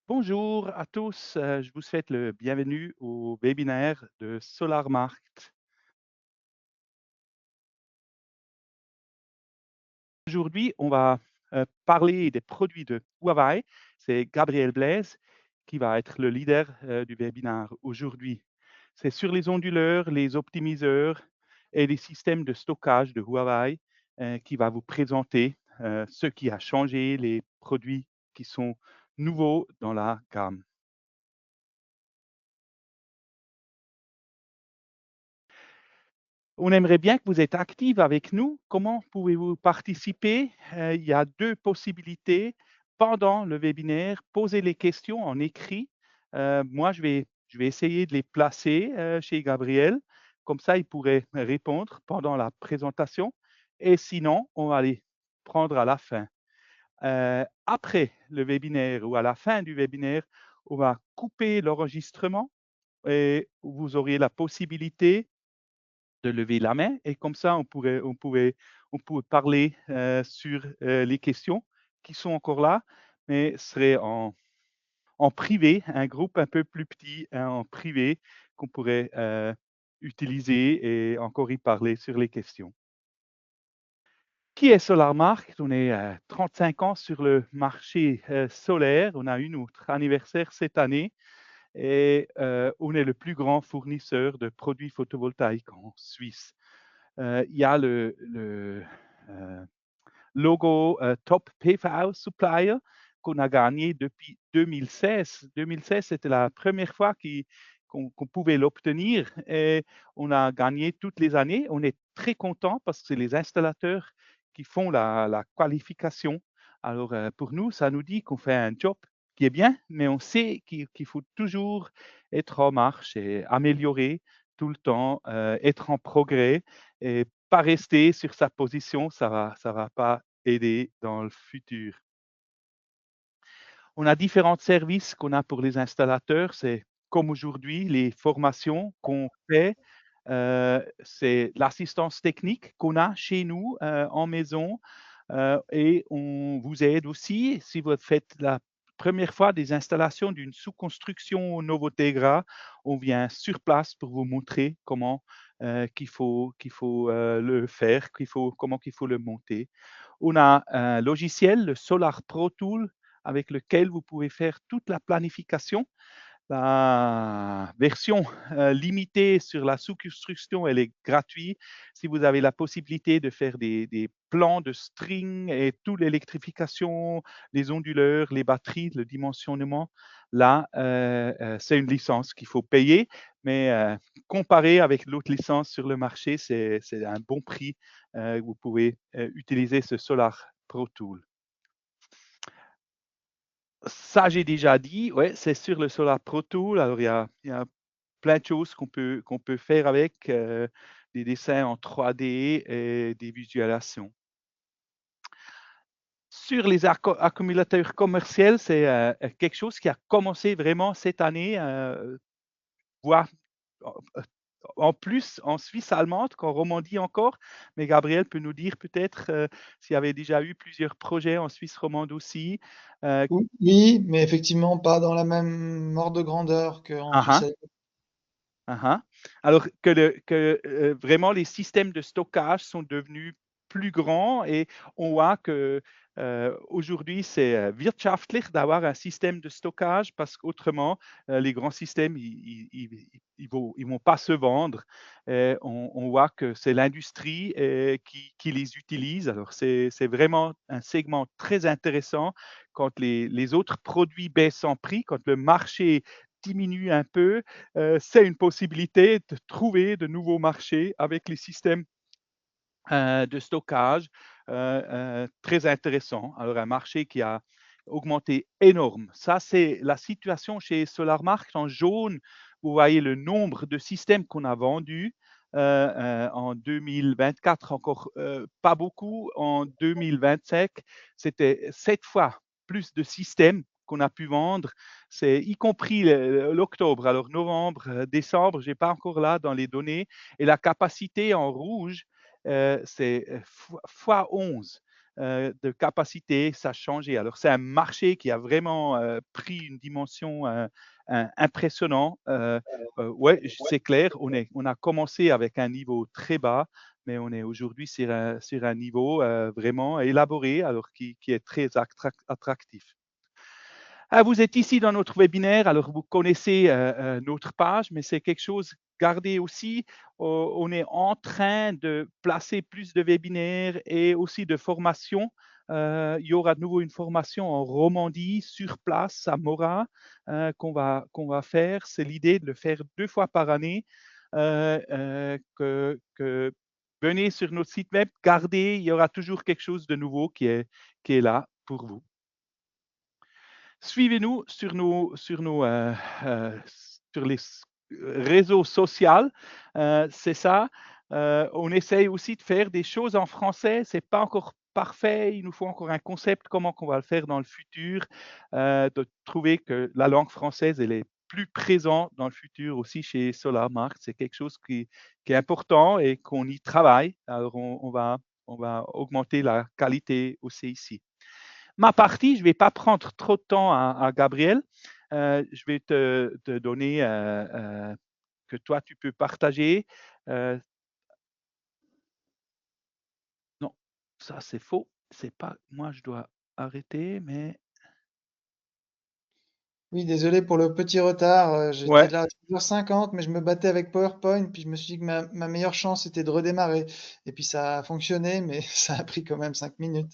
Bonjour à tous, je vous souhaite le bienvenue au webinaire de SolarMarkt. Aujourd'hui, on va parler des produits de Huawei. C'est Gabriel Blaise qui va être le leader du webinaire aujourd'hui. C'est sur les onduleurs, les optimiseurs et les systèmes de stockage de Huawei qui va vous présenter ce qui a changé, les produits qui sont nouveaux dans la gamme. On aimerait bien que vous êtes active avec nous. Comment pouvez-vous participer? Il y a 2 possibilités. Pendant le webinaire, posez les questions en écrit. Moi, je vais essayer de les placer, chez Gabriel. Comme ça, il pourrait répondre pendant la présentation et sinon, on va les prendre à la fin. Après le webinaire ou à la fin du webinaire, on va couper l'enregistrement et vous auriez la possibilité de lever la main et comme ça, on pourrait parler sur les questions qui sont encore là, mais ce serait en privé, un groupe un peu plus petit, hein, en privé, qu'on pourrait utiliser et encore y parler sur les questions. Qui est SolarMark? On est 35 ans sur le marché solaire. On a eu notre anniversaire cette année et on est le plus grand fournisseur de produits photovoltaïques en Suisse. Il y a le logo Top PV Supplier qu'on a gagné depuis 2016. 2016, c'était la première fois qu'on pouvait l'obtenir et on a gagné toutes les années. On est très content parce que c'est les installateurs qui font la qualification. Alors, pour nous, ça nous dit qu'on fait un job qui est bien, mais on sait qu'il faut toujours être en marche et améliorer tout le temps, être en progrès et pas rester sur sa position, ça va pas aider dans le futur. On a différents services qu'on a pour les installateurs. C'est comme aujourd'hui, les formations qu'on fait, c'est l'assistance technique qu'on a chez nous, en maison, et on vous aide aussi si vous faites la première fois des installations d'une sous-construction au Novotegra. On vient sur place pour vous montrer comment, qu'il faut le faire, comment qu'il faut le monter. On a un logiciel, le Solar Pro Tool, avec lequel vous pouvez faire toute la planification. La version limitée sur la sous-construction, elle est gratuite. Si vous avez la possibilité de faire des plans de string et toute l'électrification, les onduleurs, les batteries, le dimensionnement, là, c'est une licence qu'il faut payer. Mais comparé avec l'autre licence sur le marché, c'est un bon prix. Vous pouvez utiliser ce Solar Pro Tool. Ça, j'ai déjà dit, ouais, c'est sur le Solar Pro Tool. Alors, il y a plein de choses qu'on peut faire avec, des dessins en 3D et des visualisations. Sur les accumulateurs commerciaux, c'est quelque chose qui a commencé vraiment cette année, voire en plus en Suisse allemande qu'en Romandie encore. Mais Gabriel peut nous dire peut-être s'il y avait déjà eu plusieurs projets en Suisse romande aussi. Euh, Oui, mais effectivement pas dans la même ordre de grandeur qu'en ah, Suisse. ah. Ah. Alors que vraiment les systèmes de stockage sont devenus plus grands et on voit que aujourd'hui c'est wirtschaftlich d'avoir un système de stockage parce qu'autrement les grands systèmes ils vont pas se vendre. On voit que c'est l'industrie qui les utilise. Alors c'est vraiment un segment très intéressant quand les autres produits baissent en prix, quand le marché diminue un peu, c'est une possibilité de trouver de nouveaux marchés avec les systèmes de stockage très intéressants. Alors un marché qui a augmenté énorme. Ça, c'est la situation chez SolarMarkt. En jaune, vous voyez le nombre de systèmes qu'on a vendus. En 2024, encore pas beaucoup. En 2025, c'était 7 fois plus de systèmes qu'on a pu vendre, c'est y compris l'octobre. Alors novembre, décembre, je n'ai pas encore là dans les données. Et la capacité en rouge, c'est fois 11. de capacité, ça a changé. Alors, c'est un marché qui a vraiment pris une dimension impressionnante. Ouais, c'est clair, on a commencé avec un niveau très bas, mais on est aujourd'hui sur un niveau vraiment élaboré, alors qui est très attractif. Vous êtes ici dans notre webinaire, alors vous connaissez notre page, mais c'est quelque chose, gardez aussi, on est en train de placer plus de webinaires et aussi de formations. Il y aura de nouveau une formation en Romandie, sur place, à Morat, qu'on va faire. C'est l'idée de le faire 2 fois par année. Que venez sur notre site web, gardez, il y aura toujours quelque chose de nouveau qui est là pour vous. Suivez-nous sur les réseaux sociaux. C'est ça. On essaye aussi de faire des choses en français. C'est pas encore parfait. Il nous faut encore un concept, comment qu'on va le faire dans le futur, de trouver que la langue française, elle est plus présente dans le futur aussi chez SolarMarkt. C'est quelque chose qui est important et qu'on y travaille. Alors, on va augmenter la qualité aussi ici. Ma partie, je ne vais pas prendre trop de temps à Gabriel. Je vais te donner que toi, tu peux partager. Non, ça, c'est faux. C'est pas moi, je dois arrêter, mais Oui, désolé pour le petit retard. J'étais ouais, là à 6h50, mais je me battais avec PowerPoint, puis je me suis dit que ma meilleure chance était de redémarrer. Et puis ça a fonctionné, mais ça a pris quand même 5 minutes.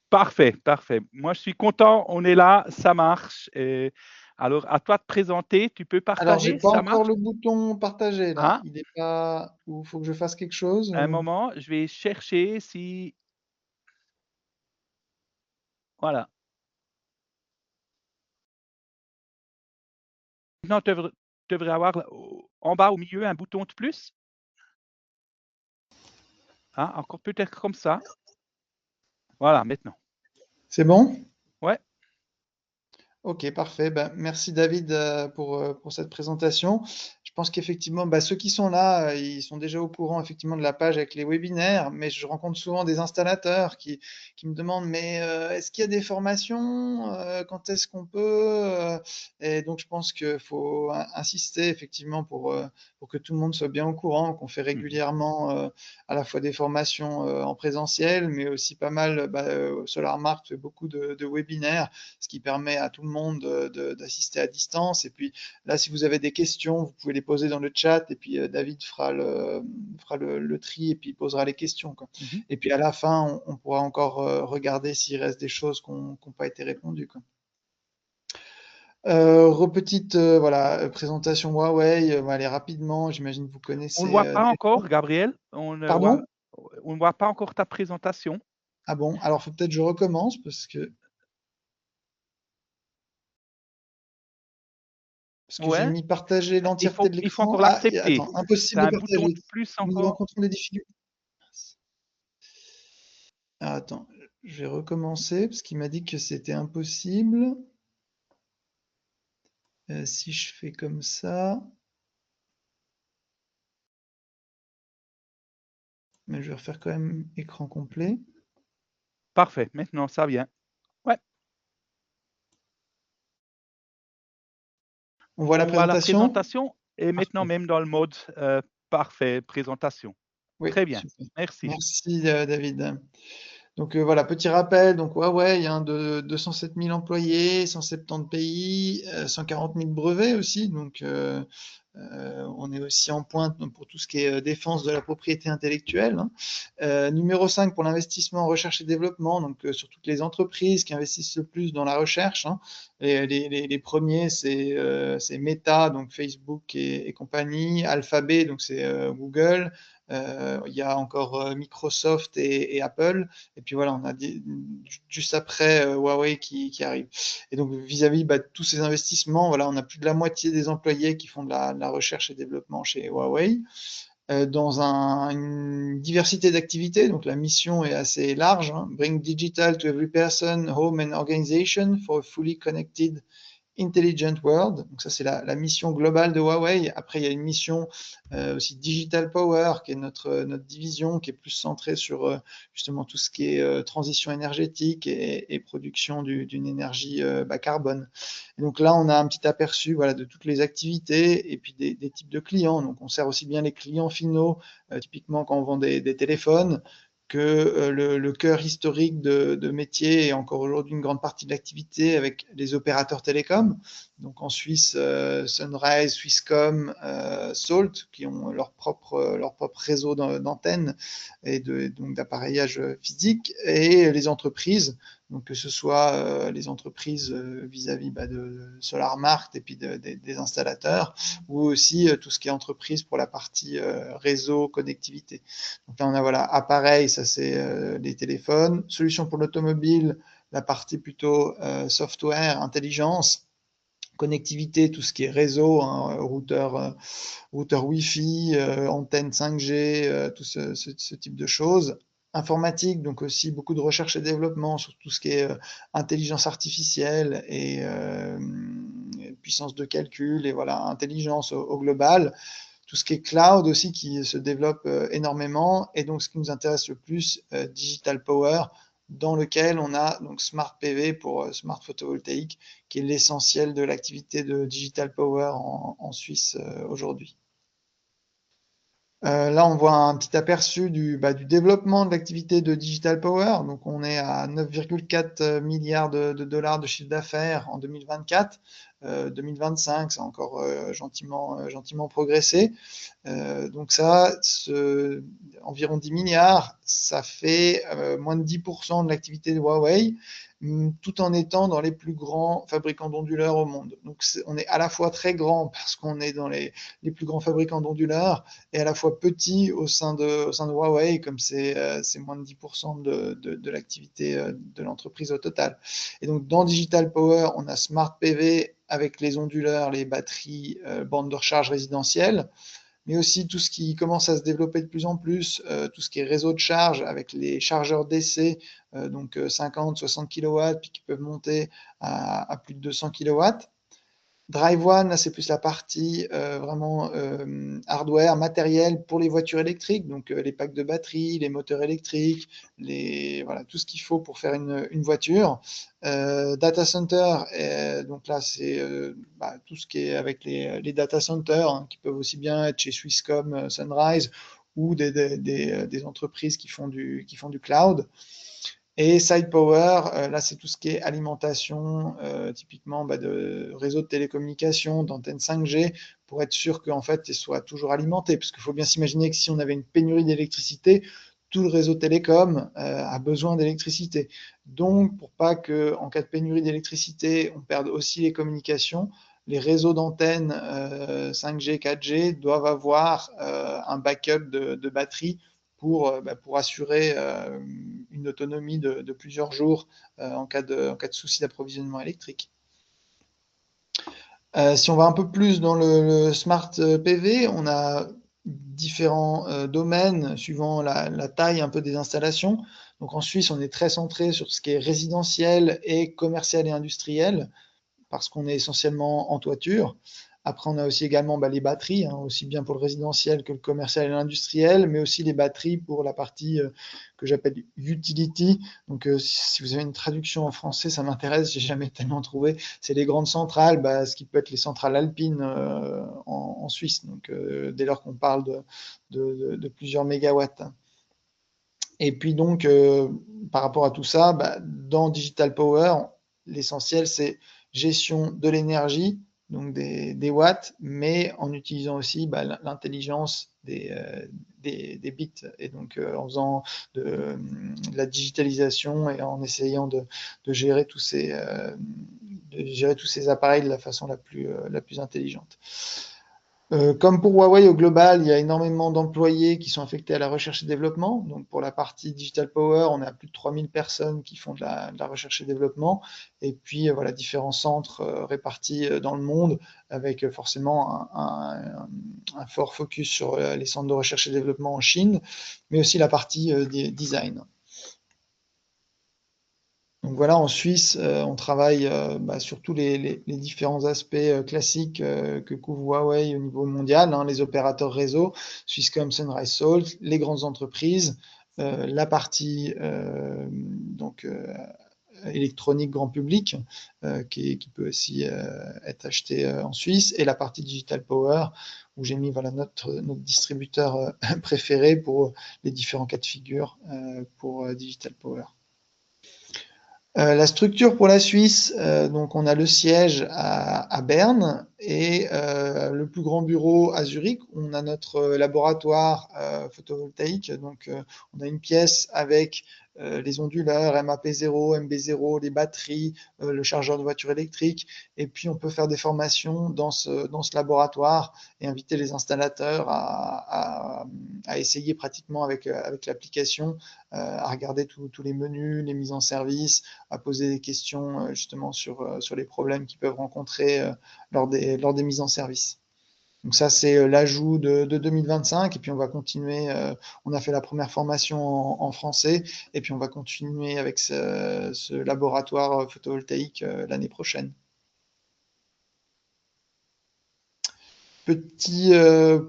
parfait, parfait. Moi, je suis content. On est là, ça marche. Et alors, à toi de présenter. Tu peux Alors, j'ai partager, pas ça encore marche? le bouton partager là. Hein? Il est pas. Ou faut que je fasse quelque chose Un ou... moment, je vais chercher si. Voilà. Maintenant, tu devrais avoir en bas au milieu un bouton de plus. Ah, encore peut-être comme ça. Voilà, maintenant. C'est bon? Ouais. Ok, parfait. Ben, merci David pour cette présentation. Je pense qu'effectivement, bah, ceux qui sont là, ils sont déjà au courant effectivement de la page avec les webinaires, mais je rencontre souvent des installateurs qui me demandent, mais est-ce qu'il y a des formations? Quand est-ce qu'on peut? Et donc je pense qu'il faut insister effectivement pour que tout le monde soit bien au courant, qu'on fait Mmh. régulièrement à la fois des formations en présentiel, mais aussi pas mal, SolarMarkt fait beaucoup de webinaires, ce qui permet à tout le monde d'assister à distance. Et puis là, si vous avez des questions, vous pouvez les poser dans le chat et puis David fera le tri et puis il posera les questions, quoi. Mmh. Et puis à la fin, on pourra encore regarder s'il reste des choses qui n'ont pas été répondues, quoi. Repetite voilà, présentation Huawei, on va aller rapidement. J'imagine que vous On ne connaissez voit pas déjà. encore, Gabriel. Pardon? On ne voit pas encore ta présentation. Ah bon? Alors faut peut-être que je recommence parce que j'ai Ouais, mis partager l'entièreté de il faut l'écran. encore Ah, l'accepter. attends, Tu impossible as de un bouton partager. de plus Nous encore. rencontrons des difficultés. Ah, attends, je vais recommencer parce qu'il m'a dit que c'était impossible. Si je fais comme ça, mais je vais refaire quand même écran complet. Parfait, maintenant ça vient. Ouais, On voit la on voit la présentation? présentation et maintenant Parfait. même dans le mode parfait, présentation. Oui, Très bien, super. merci. Merci David. Donc voilà, petit rappel, donc Huawei, hein, de 207 000 employés, 170 pays, 140 000 brevets aussi. Donc on est aussi en pointe pour tout ce qui est défense de la propriété intellectuelle, hein. Numéro 5 pour l'investissement en recherche et développement, donc sur toutes les entreprises qui investissent le plus dans la recherche, hein. Les premiers, c'est Meta, donc Facebook et compagnie, Alphabet, donc c'est Google. Il y a encore Microsoft et Apple. Et puis voilà, on a juste après Huawei qui arrive. Et donc vis-à-vis de tous ces investissements, voilà, on a plus de la moitié des employés qui font de la recherche et développement chez Huawei. Dans une diversité d'activités, donc la mission est assez large, hein. Bring digital to every person, home and organization for a fully connected Intelligent World. Donc ça, c'est la mission globale de Huawei. Après, il y a une mission aussi Digital Power, qui est notre division, qui est plus centrée sur justement tout ce qui est transition énergétique et production d'une énergie bas carbone. Et donc là, on a un petit aperçu, voilà, de toutes les activités et puis des types de clients. Donc on sert aussi bien les clients finaux, typiquement quand on vend des téléphones, que le cœur historique de métier et encore aujourd'hui une grande partie de l'activité avec les opérateurs télécoms. Donc en Suisse, Sunrise, Swisscom, Salt, qui ont leur propre réseau d'antennes et donc d'appareillage physique, et les entreprises, donc que ce soit les entreprises vis-à-vis de SolarMart et puis des installateurs, ou aussi tout ce qui est entreprise pour la partie réseau, connectivité. Donc là, on a voilà, appareil, ça c'est les téléphones. Solution pour l'automobile, la partie plutôt software, intelligence. Connectivité, tout ce qui est réseau, hein, routeur Wi-Fi, antenne 5G, tout ce type de choses. Informatique, donc aussi beaucoup de recherche et développement sur tout ce qui est intelligence artificielle et puissance de calcul et voilà, intelligence au global. Tout ce qui est cloud aussi qui se développe énormément, et donc ce qui nous intéresse le plus, Digital Power, dans lequel on a donc Smart PV pour Smart Photovoltaïque, qui est l'essentiel de l'activité de Digital Power en Suisse aujourd'hui. Là, on voit un petit aperçu du développement de l'activité de Digital Power. Donc, on est à 9,4 milliards de dollars de chiffre d'affaires en 2024. 2025, ça a encore gentiment progressé. Donc ça, environ 10 milliards, ça fait moins de 10% de l'activité de Huawei, tout en étant dans les plus grands fabricants d'onduleurs au monde. Donc on est à la fois très grand parce qu'on est dans les plus grands fabricants d'onduleurs, et à la fois petit au sein de Huawei, comme c'est moins de 10% de l'activité de l'entreprise au total. Et donc dans Digital Power, on a Smart PV avec les onduleurs, les batteries, bandes de recharge résidentielles, mais aussi tout ce qui commence à se développer de plus en plus, tout ce qui est réseau de charge avec les chargeurs DC, donc 50, 60 kW, puis qui peuvent monter à plus de 200 kW. Drive One, là, c'est plus la partie vraiment hardware, matériel pour les voitures électriques, donc les packs de batterie, les moteurs électriques, voilà, tout ce qu'il faut pour faire une voiture. Data center, donc là, c'est tout ce qui est avec les data centers, hein, qui peuvent aussi bien être chez Swisscom, Sunrise, ou des entreprises qui font du cloud. Et Side Power, là, c'est tout ce qui est alimentation, typiquement de réseaux de télécommunications, d'antennes 5G, pour être sûr qu'en fait, ils soient toujours alimentés. Parce qu'il faut bien s'imaginer que si on avait une pénurie d'électricité, tout le réseau télécom a besoin d'électricité. Donc, pour pas qu'en cas de pénurie d'électricité, on perde aussi les communications, les réseaux d'antennes 5G, 4G doivent avoir un backup de batterie pour assurer une autonomie de plusieurs jours en cas de souci d'approvisionnement électrique. Si on va un peu plus dans le Smart PV, on a différents domaines suivant la taille un peu des installations. Donc en Suisse, on est très centré sur ce qui est résidentiel et commercial et industriel, parce qu'on est essentiellement en toiture. Après, on a aussi également les batteries, hein, aussi bien pour le résidentiel que le commercial et l'industriel, mais aussi les batteries pour la partie que j'appelle utility. Donc, si vous avez une traduction en français, ça m'intéresse, j'ai jamais tellement trouvé. C'est les grandes centrales, ce qui peut être les centrales alpines en Suisse. Donc, dès lors qu'on parle de plusieurs mégawatts. Et puis donc, par rapport à tout ça, dans Digital Power, l'essentiel, c'est gestion de l'énergie, donc des watts, mais en utilisant aussi l'intelligence des bits, et donc en faisant de la digitalisation et en essayant de gérer tous ces appareils de la façon la plus intelligente. Comme pour Huawei au global, il y a énormément d'employés qui sont affectés à la recherche et développement. Donc pour la partie Digital Power, on a plus de 3000 personnes qui font de la recherche et développement. Et puis voilà, différents centres répartis dans le monde, avec forcément un fort focus sur les centres de recherche et développement en Chine, mais aussi la partie design. Donc voilà, en Suisse, on travaille sur tous les différents aspects classiques que couvre Huawei au niveau mondial, hein, les opérateurs réseau, Swisscom, Sunrise Salt, les grandes entreprises, la partie électronique grand public qui peut aussi être achetée en Suisse, et la partie Digital Power où j'ai mis voilà, notre distributeur préféré pour les différents cas de figure pour Digital Power. La structure pour la Suisse, donc on a le siège à Berne et le plus grand bureau à Zurich. On a notre laboratoire photovoltaïque, donc on a une pièce avec les onduleurs, MAP0, MB0, les batteries, le chargeur de voiture électrique, et puis on peut faire des formations dans ce laboratoire et inviter les installateurs à essayer pratiquement avec l'application, à regarder tous les menus, les mises en service, à poser des questions justement sur les problèmes qu'ils peuvent rencontrer lors des mises en service. Donc ça, c'est l'ajout de 2025. Et puis on va continuer. On a fait la première formation en français. Et puis on va continuer avec ce laboratoire photovoltaïque l'année prochaine. Petit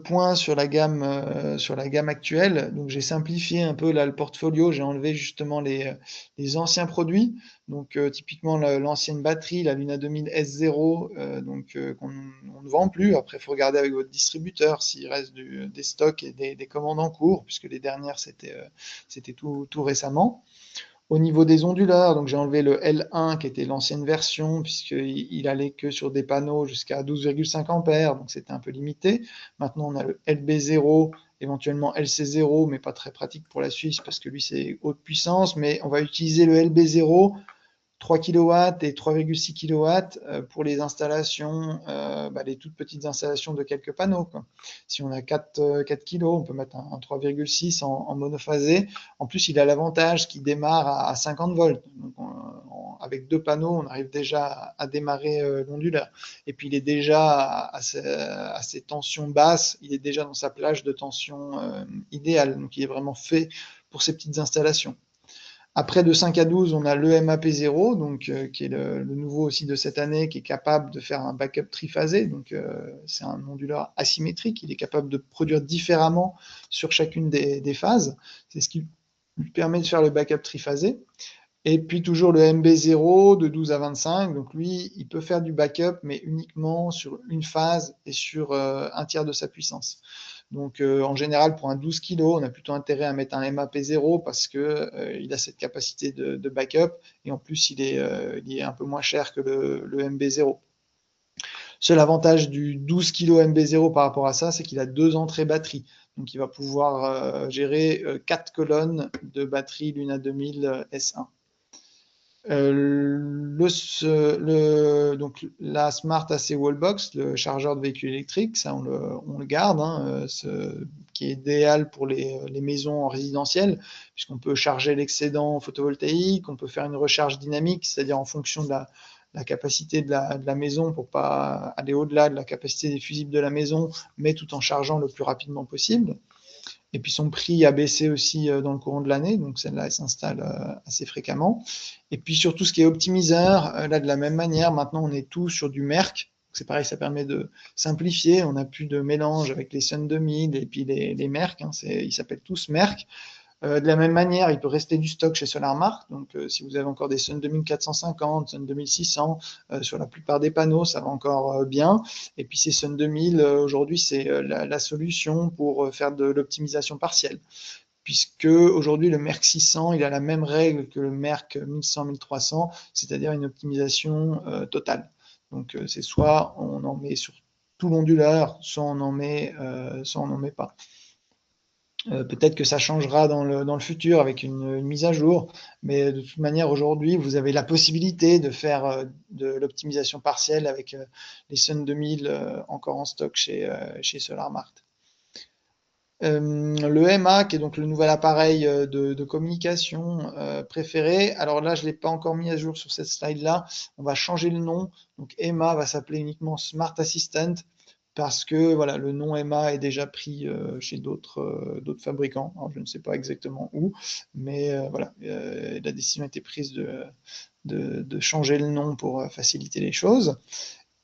point sur la gamme actuelle. Donc j'ai simplifié un peu là le portfolio. J'ai enlevé justement les anciens produits. Donc typiquement l'ancienne batterie, la Luna 2000 S0, qu'on on ne vend plus. Après, il faut regarder avec votre distributeur s'il reste des stocks et des commandes en cours, puisque les dernières c'était tout récemment. Au niveau des onduleurs, donc j'ai enlevé le L1 qui était l'ancienne version, puisqu'il allait que sur des panneaux jusqu'à 12,5 ampères, donc c'était un peu limité. Maintenant, on a le LB0, éventuellement LC0, mais pas très pratique pour la Suisse parce que lui c'est haute puissance, mais on va utiliser le LB0 3 kW et 3,6 kW pour les installations, les toutes petites installations de quelques panneaux, quoi. Si on a 4 kg, on peut mettre un 3,6 en monophasé. En plus, il a l'avantage qu'il démarre à 50 volts. Donc, avec 2 panneaux, on arrive déjà à démarrer l'onduleur. Et puis, il est déjà à ces tensions basses, il est déjà dans sa plage de tension idéale. Donc, il est vraiment fait pour ces petites installations. Après, de 5 à 12, on a l'EMAP0, donc, qui est le nouveau aussi de cette année, qui est capable de faire un backup triphasé. Donc, c'est un onduleur asymétrique. Il est capable de produire différemment sur chacune des phases. C'est ce qui lui permet de faire le backup triphasé. Et puis, toujours le MB0 de 12 à 25. Donc, lui, il peut faire du backup, mais uniquement sur une phase et sur un tiers de sa puissance. Donc, en général, pour un 12 kg, on a plutôt intérêt à mettre un MAP0 parce que il a cette capacité de backup et en plus, il est un peu moins cher que le MB0. Seul avantage du 12 kg MB0 par rapport à ça, c'est qu'il a 2 entrées batterie. Donc, il va pouvoir gérer 4 colonnes de batterie Luna 2000 S1. Donc la Smart AC Wallbox, le chargeur de véhicule électrique, ça on le garde, hein, qui est idéal pour les maisons en résidentiel, puisqu'on peut charger l'excédent photovoltaïque, on peut faire une recharge dynamique, c'est-à-dire en fonction de la capacité de la maison pour pas aller au-delà de la capacité des fusibles de la maison, mais tout en chargeant le plus rapidement possible. Et puis son prix a baissé aussi dans le courant de l'année, donc celle-là, elle s'installe assez fréquemment. Et puis sur tout ce qui est optimiseur, là de la même manière, maintenant on est tout sur du Merck. C'est pareil, ça permet de simplifier. On n'a plus de mélange avec les Sun 2000 et puis les Merck. Hein, ils s'appellent tous Merck. De la même manière, il peut rester du stock chez SolarMark. Donc, si vous avez encore des Sun 2450, Sun 2600, sur la plupart des panneaux, ça va encore bien. Et puis, ces Sun 2000, aujourd'hui, c'est la solution pour faire de l'optimisation partielle. Puisque aujourd'hui, le Merck 600, il a la même règle que le Merck 1100-1300, c'est-à-dire une optimisation totale. Donc, c'est soit on en met sur tout l'onduleur, soit on n'en met pas. Peut-être que ça changera dans le futur avec une mise à jour, mais de toute manière, aujourd'hui, vous avez la possibilité de faire de l'optimisation partielle avec les Sun 2000 encore en stock chez SolarMart. Le MA, qui est donc le nouvel appareil de communication préféré. Alors là, je ne l'ai pas encore mis à jour sur cette slide-là. On va changer le nom. Donc EMA va s'appeler uniquement Smart Assistant parce que voilà, le nom EMA est déjà pris chez d'autres fabricants. Alors, je ne sais pas exactement où, mais voilà, la décision a été prise de changer le nom pour faciliter les choses.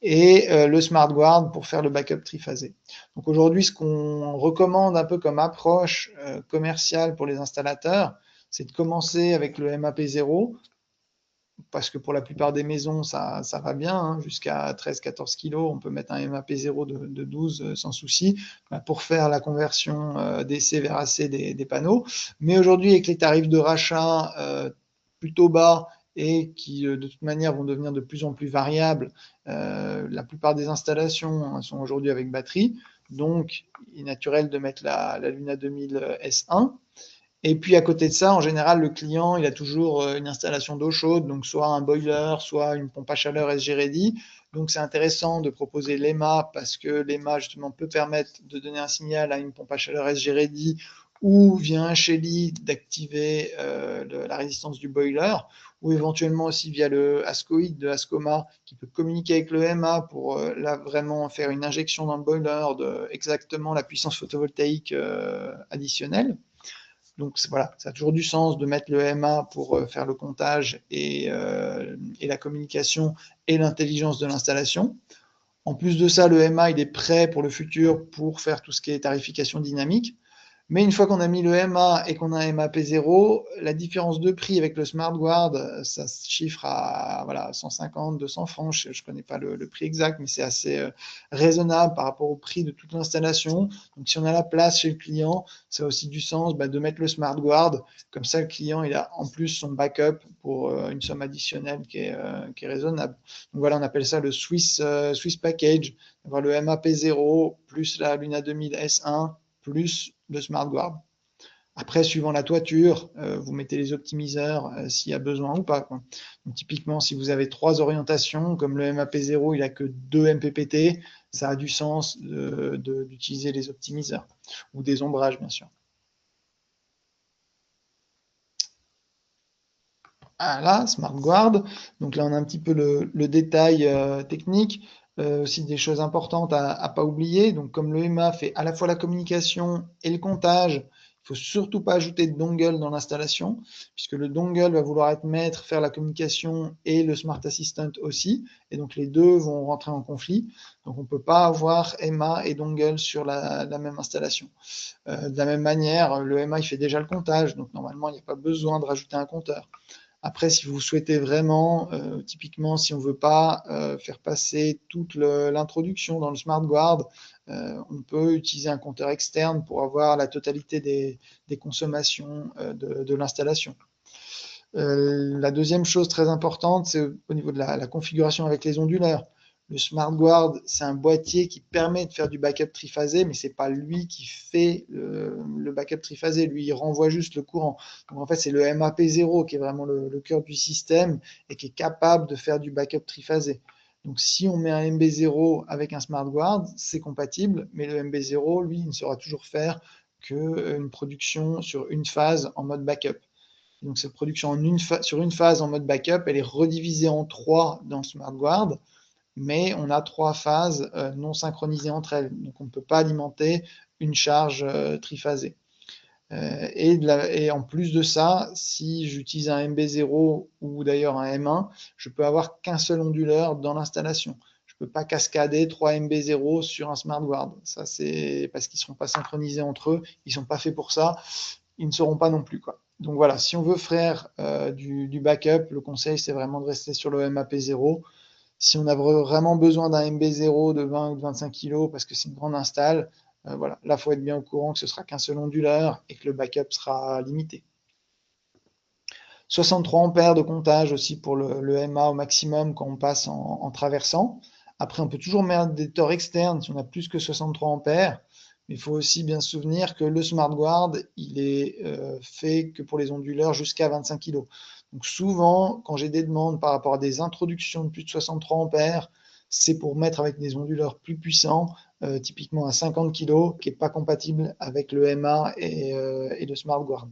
Et le SmartGuard pour faire le backup triphasé. Donc aujourd'hui, ce qu'on recommande un peu comme approche commerciale pour les installateurs, c'est de commencer avec le MAP0, parce que pour la plupart des maisons, ça va bien, hein, jusqu'à 13-14 kg, on peut mettre un MAP0 de 12 sans souci, pour faire la conversion DC vers AC des panneaux. Mais aujourd'hui, avec les tarifs de rachat plutôt bas et qui de toute manière vont devenir de plus en plus variables, la plupart des installations sont aujourd'hui avec batterie, donc il est naturel de mettre la Luna 2000 S1. Et puis à côté de ça, en général, le client, il a toujours une installation d'eau chaude, donc soit un boiler, soit une pompe à chaleur SG Ready. Donc c'est intéressant de proposer l'EMA parce que l'EMA justement peut permettre de donner un signal à une pompe à chaleur SG Ready ou via un Shelly d'activer la résistance du boiler, ou éventuellement aussi via le Ascoid de Ascoma qui peut communiquer avec le EMA pour là vraiment faire une injection dans le boiler de exactement la puissance photovoltaïque additionnelle. Donc voilà, ça a toujours du sens de mettre le MA pour faire le comptage et la communication et l'intelligence de l'installation. En plus de ça, le MA il est prêt pour le futur pour faire tout ce qui est tarification dynamique. Mais une fois qu'on a mis le MA et qu'on a un MAP0, la différence de prix avec le SmartGuard, ça se chiffre à voilà, 150, 200 francs. Je ne connais pas le prix exact, mais c'est assez raisonnable par rapport au prix de toute l'installation. Donc si on a la place chez le client, ça a aussi du sens de mettre le SmartGuard. Comme ça, le client il a en plus son backup pour une somme additionnelle qui est raisonnable. Donc voilà, on appelle ça le Swiss Package. Avoir le MAP0 plus la Luna 2000 S1 plus le SmartGuard. Après, suivant la toiture, vous mettez les optimiseurs s'il y a besoin ou pas, quoi. Donc, typiquement, si vous avez 3 orientations, comme le MAP0, il n'a que 2 MPPT, ça a du sens d'utiliser les optimiseurs ou des ombrages, bien sûr. Ah là, SmartGuard. Donc là, on a un petit peu le détail technique. Aussi des choses importantes à ne pas oublier. Donc, comme le EMA fait à la fois la communication et le comptage, il ne faut surtout pas ajouter de dongle dans l'installation, puisque le dongle va vouloir être maître, faire la communication et le Smart Assistant aussi. Et donc, les deux vont rentrer en conflit. Donc, on ne peut pas avoir EMA et dongle sur la même installation. De la même manière, le EMA, il fait déjà le comptage. Donc, normalement, il n'y a pas besoin de rajouter un compteur. Après, si vous souhaitez vraiment, typiquement, si on ne veut pas faire passer toute l'introduction dans le SmartGuard, on peut utiliser un compteur externe pour avoir la totalité des consommations de l'installation. La deuxième chose très importante, c'est au niveau de la configuration avec les onduleurs. Le SmartGuard, c'est un boîtier qui permet de faire du backup triphasé, mais ce n'est pas lui qui fait le backup triphasé. Lui, il renvoie juste le courant. Donc en fait, c'est le MAP0 qui est vraiment le cœur du système et qui est capable de faire du backup triphasé. Donc si on met un MB0 avec un SmartGuard, c'est compatible, mais le MB0, lui, il ne saura toujours faire qu'une production sur une phase en mode backup. Donc cette production sur une phase en mode backup, elle est redivisée en 3 dans SmartGuard, mais on a 3 phases non synchronisées entre elles. Donc on ne peut pas alimenter une charge triphasée. Et en plus de ça, si j'utilise un MB0 ou d'ailleurs un M1, je peux avoir qu'un seul onduleur dans l'installation. Je ne peux pas cascader 3 MB0 sur un SmartGuard. Ça, c'est parce qu'ils ne seront pas synchronisés entre eux. Ils ne sont pas faits pour ça. Ils ne seront pas non plus, quoi. Donc voilà, si on veut faire du backup, le conseil c'est vraiment de rester sur le MAP0. Si on a vraiment besoin d'un MB0 de 20 ou de 25 kg parce que c'est une grande install, voilà, là il faut être bien au courant que ce sera qu'un seul onduleur et que le backup sera limité. 63 ampères de comptage aussi pour le MA au maximum quand on passe en traversant. Après, on peut toujours mettre des tors externes si on a plus que 63 ampères. Mais il faut aussi bien se souvenir que le SmartGuard, il est fait que pour les onduleurs jusqu'à 25 kg. Donc souvent, quand j'ai des demandes par rapport à des introductions de plus de 63 ampères, c'est pour mettre avec des onduleurs plus puissants, typiquement à 50 kg, qui n'est pas compatible avec le MA et le SmartGuard.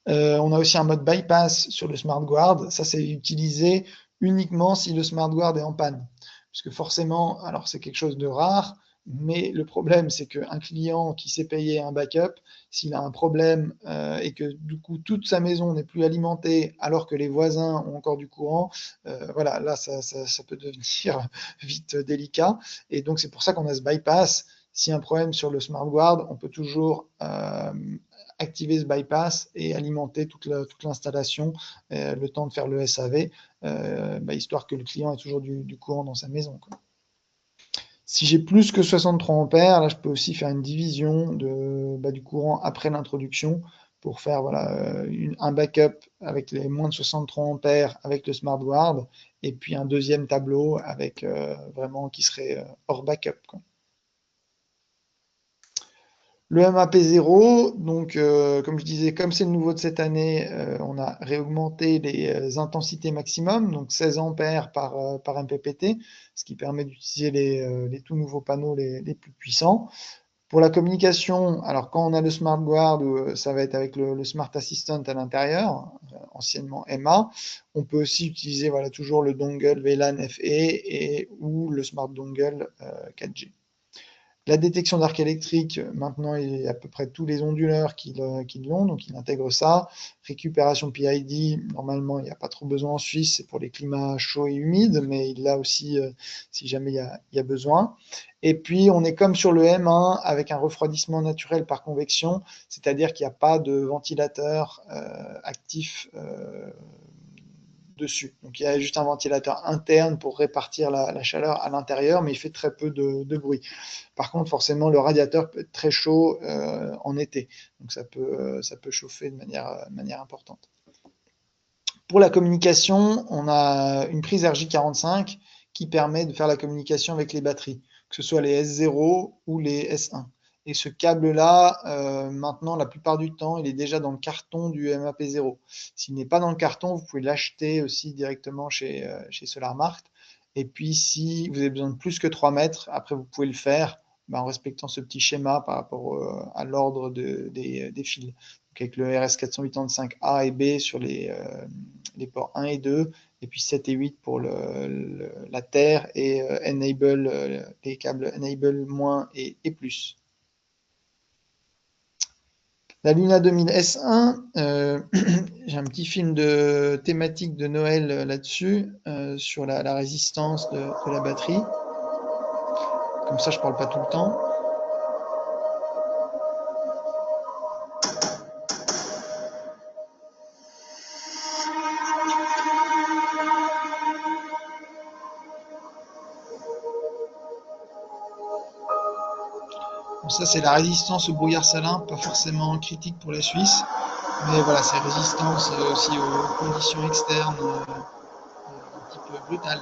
On a aussi un mode bypass sur le SmartGuard. Ça, c'est utilisé uniquement si le SmartGuard est en panne. puisque forcément, alors c'est quelque chose de rare, mais le problème, c'est qu'un client qui s'est payé un backup, s'il a un problème et que du coup toute sa maison n'est plus alimentée alors que les voisins ont encore du courant, voilà, là ça peut devenir vite délicat. Et donc c'est pour ça qu'on a ce bypass. Si un problème sur le smart guard, on peut toujours activer ce bypass et alimenter toute l'installation, le temps de faire le SAV, histoire que le client ait toujours du courant dans sa maison, quoi. Si j'ai plus que 63 ampères, là, je peux aussi faire une division du courant après l'introduction pour faire voilà, un backup avec les moins de 63 ampères avec le Smart Guard et puis un deuxième tableau avec vraiment qui serait hors backup, quoi. Le MAP0, donc comme je disais, comme c'est le nouveau de cette année, on a réaugmenté les intensités maximum, donc 16 ampères par MPPT, ce qui permet d'utiliser les tout nouveaux panneaux les plus puissants. Pour la communication, alors quand on a le Smart Guard, ça va être avec le Smart Assistant à l'intérieur, anciennement MA, on peut aussi utiliser voilà, toujours le dongle VLAN FE ou le Smart Dongle 4G. La détection d'arc électrique, maintenant, il y a à peu près tous les onduleurs qui l'ont, donc il intègre ça. Récupération PID, normalement, il n'y a pas trop besoin en Suisse, c'est pour les climats chauds et humides, mais il l'a aussi si jamais il y a besoin. Et puis, on est comme sur le M1 avec un refroidissement naturel par convection, c'est-à-dire qu'il n'y a pas de ventilateur actif dessus. Donc il y a juste un ventilateur interne pour répartir la chaleur à l'intérieur, mais il fait très peu de bruit. Par contre, forcément, le radiateur peut être très chaud en été, donc ça peut chauffer de manière importante. Pour la communication, on a une prise RJ45 qui permet de faire la communication avec les batteries, que ce soit les S0 ou les S1. Et ce câble-là, maintenant, la plupart du temps, il est déjà dans le carton du MAP0. S'il n'est pas dans le carton, vous pouvez l'acheter aussi directement chez SolarMart. Et puis, si vous avez besoin de plus que 3 mètres, après, vous pouvez le faire en respectant ce petit schéma par rapport à l'ordre des fils. Donc, avec le RS485A et B sur les ports 1 et 2, et puis 7 et 8 pour la terre, et enable, les câbles enable moins et plus. La Luna 2000 S1, j'ai un petit film de thématique de Noël là-dessus, sur la résistance de la batterie. Comme ça, je parle pas tout le temps. Donc ça, c'est la résistance au brouillard salin, pas forcément critique pour la Suisse, mais voilà, c'est résistance aussi aux conditions externes un petit peu brutales.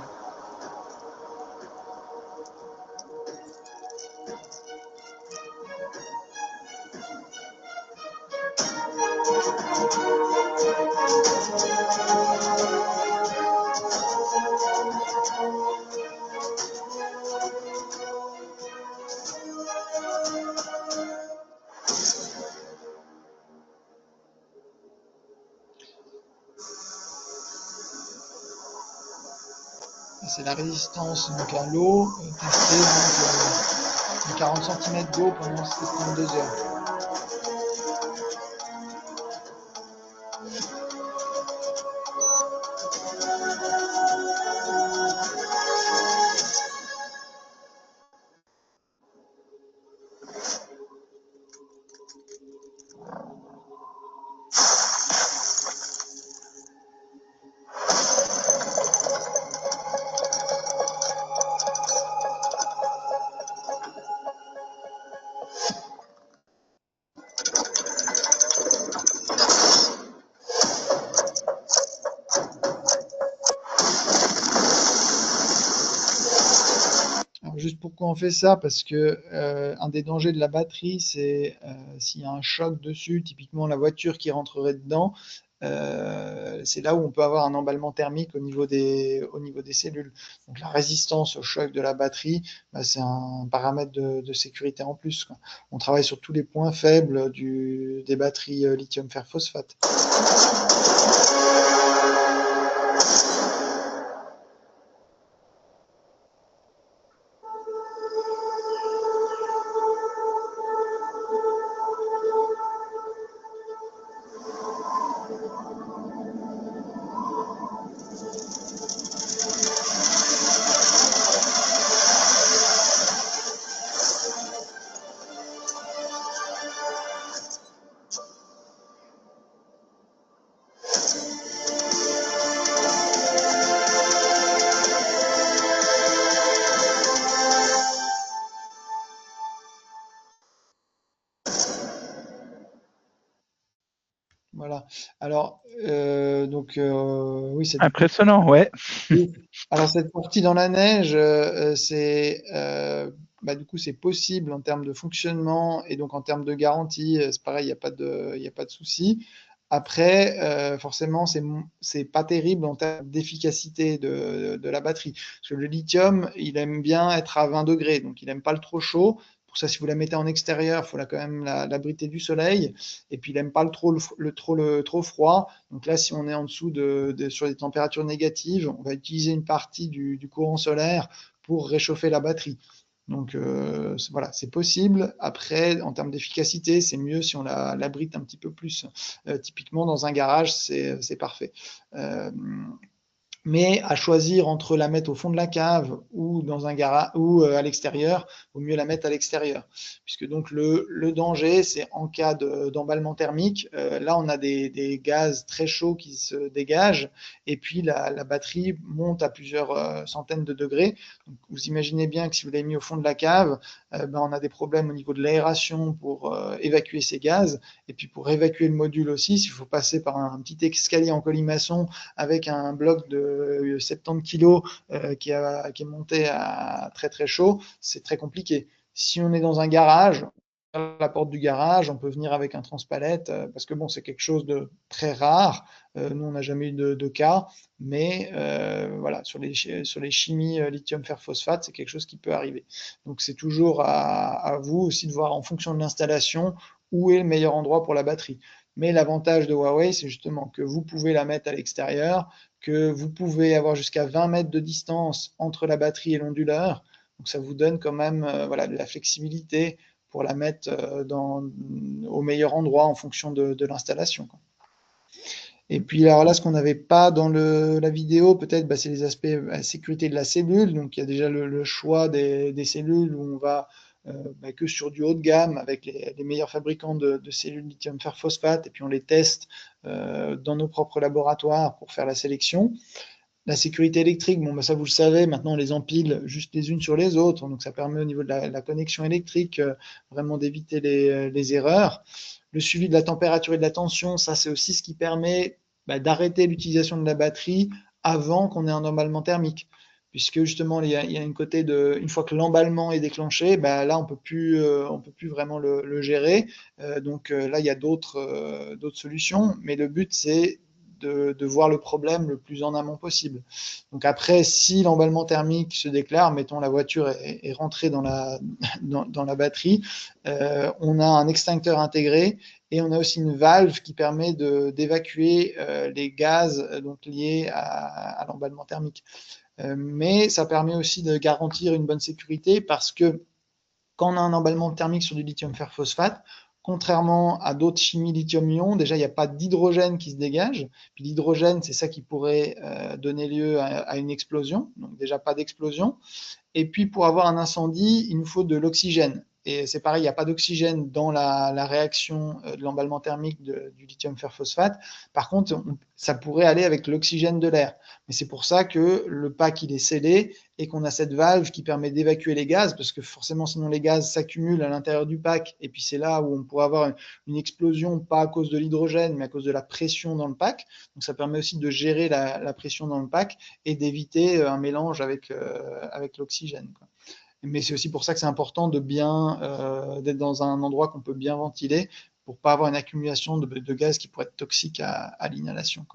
C'est la résistance donc à l'eau testée de 40 cm d'eau pendant 72 heures. Alors juste pourquoi on fait ça? Parce que un des dangers de la batterie, c'est s'il y a un choc dessus, typiquement la voiture qui rentrerait dedans, c'est là où on peut avoir un emballement thermique au niveau des cellules. Donc la résistance au choc de la batterie, c'est un paramètre de sécurité en plus, quoi. On travaille sur tous les points faibles des batteries lithium fer phosphate. Alors, oui, c'est du coup. Impressionnant, ouais. Oui. Alors cette sortie dans la neige, du coup c'est possible en termes de fonctionnement et donc en termes de garantie, c'est pareil, il y a pas de souci. Après, forcément, c'est pas terrible en termes d'efficacité de la batterie. Parce que le lithium, il aime bien être à 20 degrés, donc il aime pas le trop chaud. Pour ça, si vous la mettez en extérieur, il faut quand même l'abriter du soleil. Et puis, il aime pas le trop froid. Donc là, si on est en dessous sur des températures négatives, on va utiliser une partie du courant solaire pour réchauffer la batterie. Donc voilà, c'est possible. Après, en termes d'efficacité, c'est mieux si on l'abrite un petit peu plus. Typiquement, dans un garage, c'est parfait. Euh, mais à choisir entre la mettre au fond de la cave ou dans un garage ou à l'extérieur, vaut mieux la mettre à l'extérieur. Puisque donc le danger, c'est en cas d'emballement thermique, là on a des gaz très chauds qui se dégagent et puis la batterie monte à plusieurs centaines de degrés. Donc, vous imaginez bien que si vous l'avez mis au fond de la cave, on a des problèmes au niveau de l'aération pour évacuer ces gaz. Et puis pour évacuer le module aussi, s'il faut passer par un petit escalier en colimaçon avec un bloc de 70 kg qui est monté à très très chaud, c'est très compliqué. Si on est dans un garage, à la porte du garage, on peut venir avec un transpalette parce que bon, c'est quelque chose de très rare. Nous, on n'a jamais eu de cas, mais voilà, sur les chimies lithium fer phosphate, c'est quelque chose qui peut arriver. Donc c'est toujours à vous aussi de voir en fonction de l'installation où est le meilleur endroit pour la batterie. Mais l'avantage de Huawei, c'est justement que vous pouvez la mettre à l'extérieur, que vous pouvez avoir jusqu'à 20 mètres de distance entre la batterie et l'onduleur. Donc ça vous donne quand même voilà, de la flexibilité pour la mettre au meilleur endroit en fonction de l'installation. Et puis alors là, ce qu'on n'avait pas dans la vidéo, peut-être, c'est les aspects sécurité de la cellule. Donc il y a déjà le choix des cellules où on va que sur du haut de gamme avec les meilleurs fabricants de cellules lithium fer phosphate et puis on les teste dans nos propres laboratoires pour faire la sélection. La sécurité électrique, bon, ça vous le savez, maintenant on les empile juste les unes sur les autres, donc ça permet au niveau de la connexion électrique vraiment d'éviter les erreurs. Le suivi de la température et de la tension, ça c'est aussi ce qui permet d'arrêter l'utilisation de la batterie avant qu'on ait un emballement thermique. Puisque justement, il y a une côté une fois que l'emballement est déclenché, là on peut plus vraiment le gérer. Donc là, il y a d'autres solutions, mais le but c'est de voir le problème le plus en amont possible. Donc après, si l'emballement thermique se déclare, mettons la voiture est rentrée dans la batterie, on a un extincteur intégré et on a aussi une valve qui permet d'évacuer les gaz donc liés à l'emballement thermique. Mais ça permet aussi de garantir une bonne sécurité parce que quand on a un emballement thermique sur du lithium fer phosphate, contrairement à d'autres chimies lithium-ion, déjà il n'y a pas d'hydrogène qui se dégage. Puis l'hydrogène, c'est ça qui pourrait donner lieu à une explosion. Donc déjà pas d'explosion. Et puis pour avoir un incendie, il nous faut de l'oxygène. Et c'est pareil, il n'y a pas d'oxygène dans la réaction de l'emballement thermique du lithium fer phosphate. Par contre, ça pourrait aller avec l'oxygène de l'air. Mais c'est pour ça que le pack il est scellé et qu'on a cette valve qui permet d'évacuer les gaz, parce que forcément sinon les gaz s'accumulent à l'intérieur du pack. Et puis c'est là où on pourrait avoir une explosion, pas à cause de l'hydrogène, mais à cause de la pression dans le pack. Donc ça permet aussi de gérer la pression dans le pack et d'éviter un mélange avec l'oxygène. Mais c'est aussi pour ça que c'est important d'être dans un endroit qu'on peut bien ventiler pour pas avoir une accumulation de gaz qui pourrait être toxique à l'inhalation.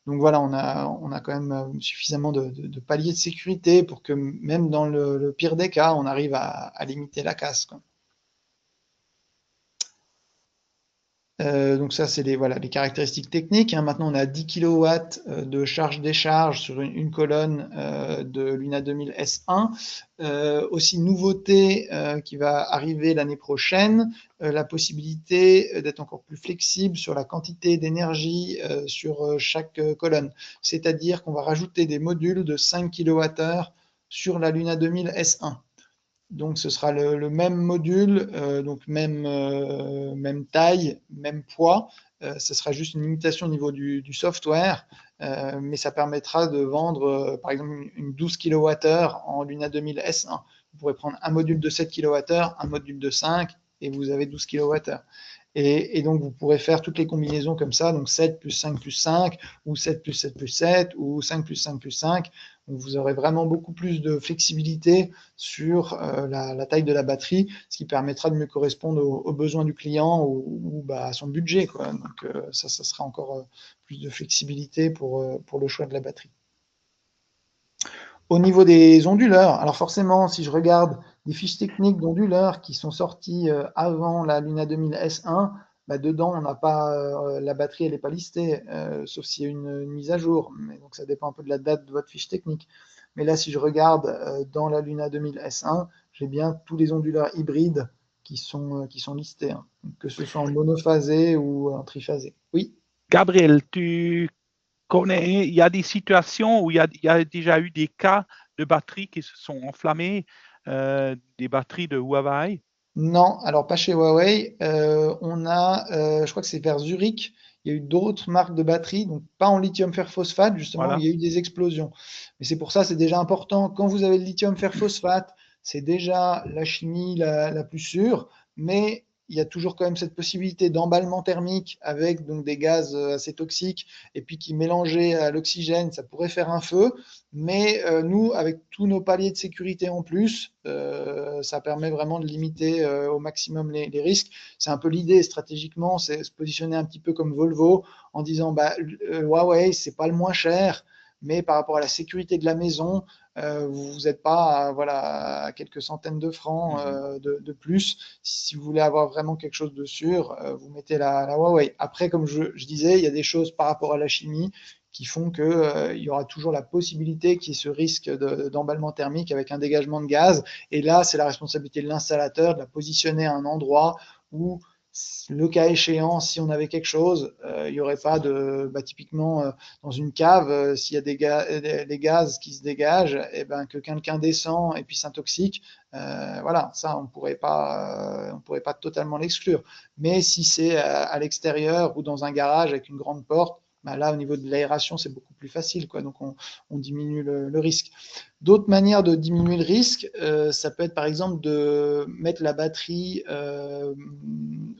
Donc voilà, on a quand même suffisamment de paliers de sécurité pour que même dans le pire des cas, on arrive à limiter la casse. Donc ça, c'est voilà, les caractéristiques techniques. Maintenant, on a 10 kW de charge-décharge sur une colonne de Luna 2000 S1. Aussi, nouveauté qui va arriver l'année prochaine, la possibilité d'être encore plus flexible sur la quantité d'énergie sur chaque colonne. C'est-à-dire qu'on va rajouter des modules de 5 kWh sur la Luna 2000 S1. Donc ce sera le même module, donc même taille, même poids. Ce sera juste une limitation au niveau du software, mais ça permettra de vendre par exemple une 12 kWh en Luna 2000 S1. Vous pourrez prendre un module de 7 kWh, un module de 5 et vous avez 12 kWh. Et donc, vous pourrez faire toutes les combinaisons comme ça, donc 7 plus 5 plus 5, ou 7 plus 7 plus 7, ou 5 plus 5 plus 5. Donc, vous aurez vraiment beaucoup plus de flexibilité sur la taille de la batterie, ce qui permettra de mieux correspondre aux besoins du client ou à son budget, quoi. Donc, ça sera encore plus de flexibilité pour le choix de la batterie. Au niveau des onduleurs, alors forcément, si je regarde des fiches techniques d'onduleurs qui sont sorties avant la Luna 2000 S1, bah dedans, on n'a pas la batterie, elle n'est pas listée, sauf s'il y a une mise à jour. Mais donc, ça dépend un peu de la date de votre fiche technique. Mais là, si je regarde dans la Luna 2000 S1, j'ai bien tous les onduleurs hybrides qui sont listés, hein, que ce soit en monophasé ou en triphasé. Oui. Gabriel, tu connais, il y a des situations où il y a déjà eu des cas de batteries qui se sont enflammées, des batteries de Huawei. Non, alors pas chez Huawei. On a, je crois que c'est vers Zurich, il y a eu d'autres marques de batteries, donc pas en lithium fer phosphate, justement, où il Voilà. y a eu des explosions. Mais c'est pour ça, c'est déjà important. Quand vous avez le lithium fer phosphate, c'est déjà la chimie la plus sûre, mais il y a toujours quand même cette possibilité d'emballement thermique avec donc des gaz assez toxiques et puis qui mélangés à l'oxygène, ça pourrait faire un feu. Mais nous, avec tous nos paliers de sécurité en plus, ça permet vraiment de limiter au maximum les risques. C'est un peu l'idée stratégiquement, c'est se positionner un petit peu comme Volvo en disant bah, Huawei, c'est pas le moins cher, mais par rapport à la sécurité de la maison, vous n'êtes pas voilà, à quelques centaines de francs Mhm. de plus. Si vous voulez avoir vraiment quelque chose de sûr, vous mettez la Huawei. Après, comme je disais, il y a des choses par rapport à la chimie qui font qu'il il y aura toujours la possibilité qu'il y ait ce risque d'emballement thermique avec un dégagement de gaz. Et là, c'est la responsabilité de l'installateur de la positionner à un endroit où, le cas échéant, si on avait quelque chose, il n'y aurait pas de, bah, typiquement dans une cave, s'il y a des gaz qui se dégagent, et ben que quelqu'un descend et puis s'intoxique, voilà, ça on pourrait pas totalement l'exclure. Mais si c'est à l'extérieur ou dans un garage avec une grande porte, bah là, au niveau de l'aération, c'est beaucoup plus facile, quoi. Donc, on diminue le risque. D'autres manières de diminuer le risque, ça peut être par exemple de mettre la batterie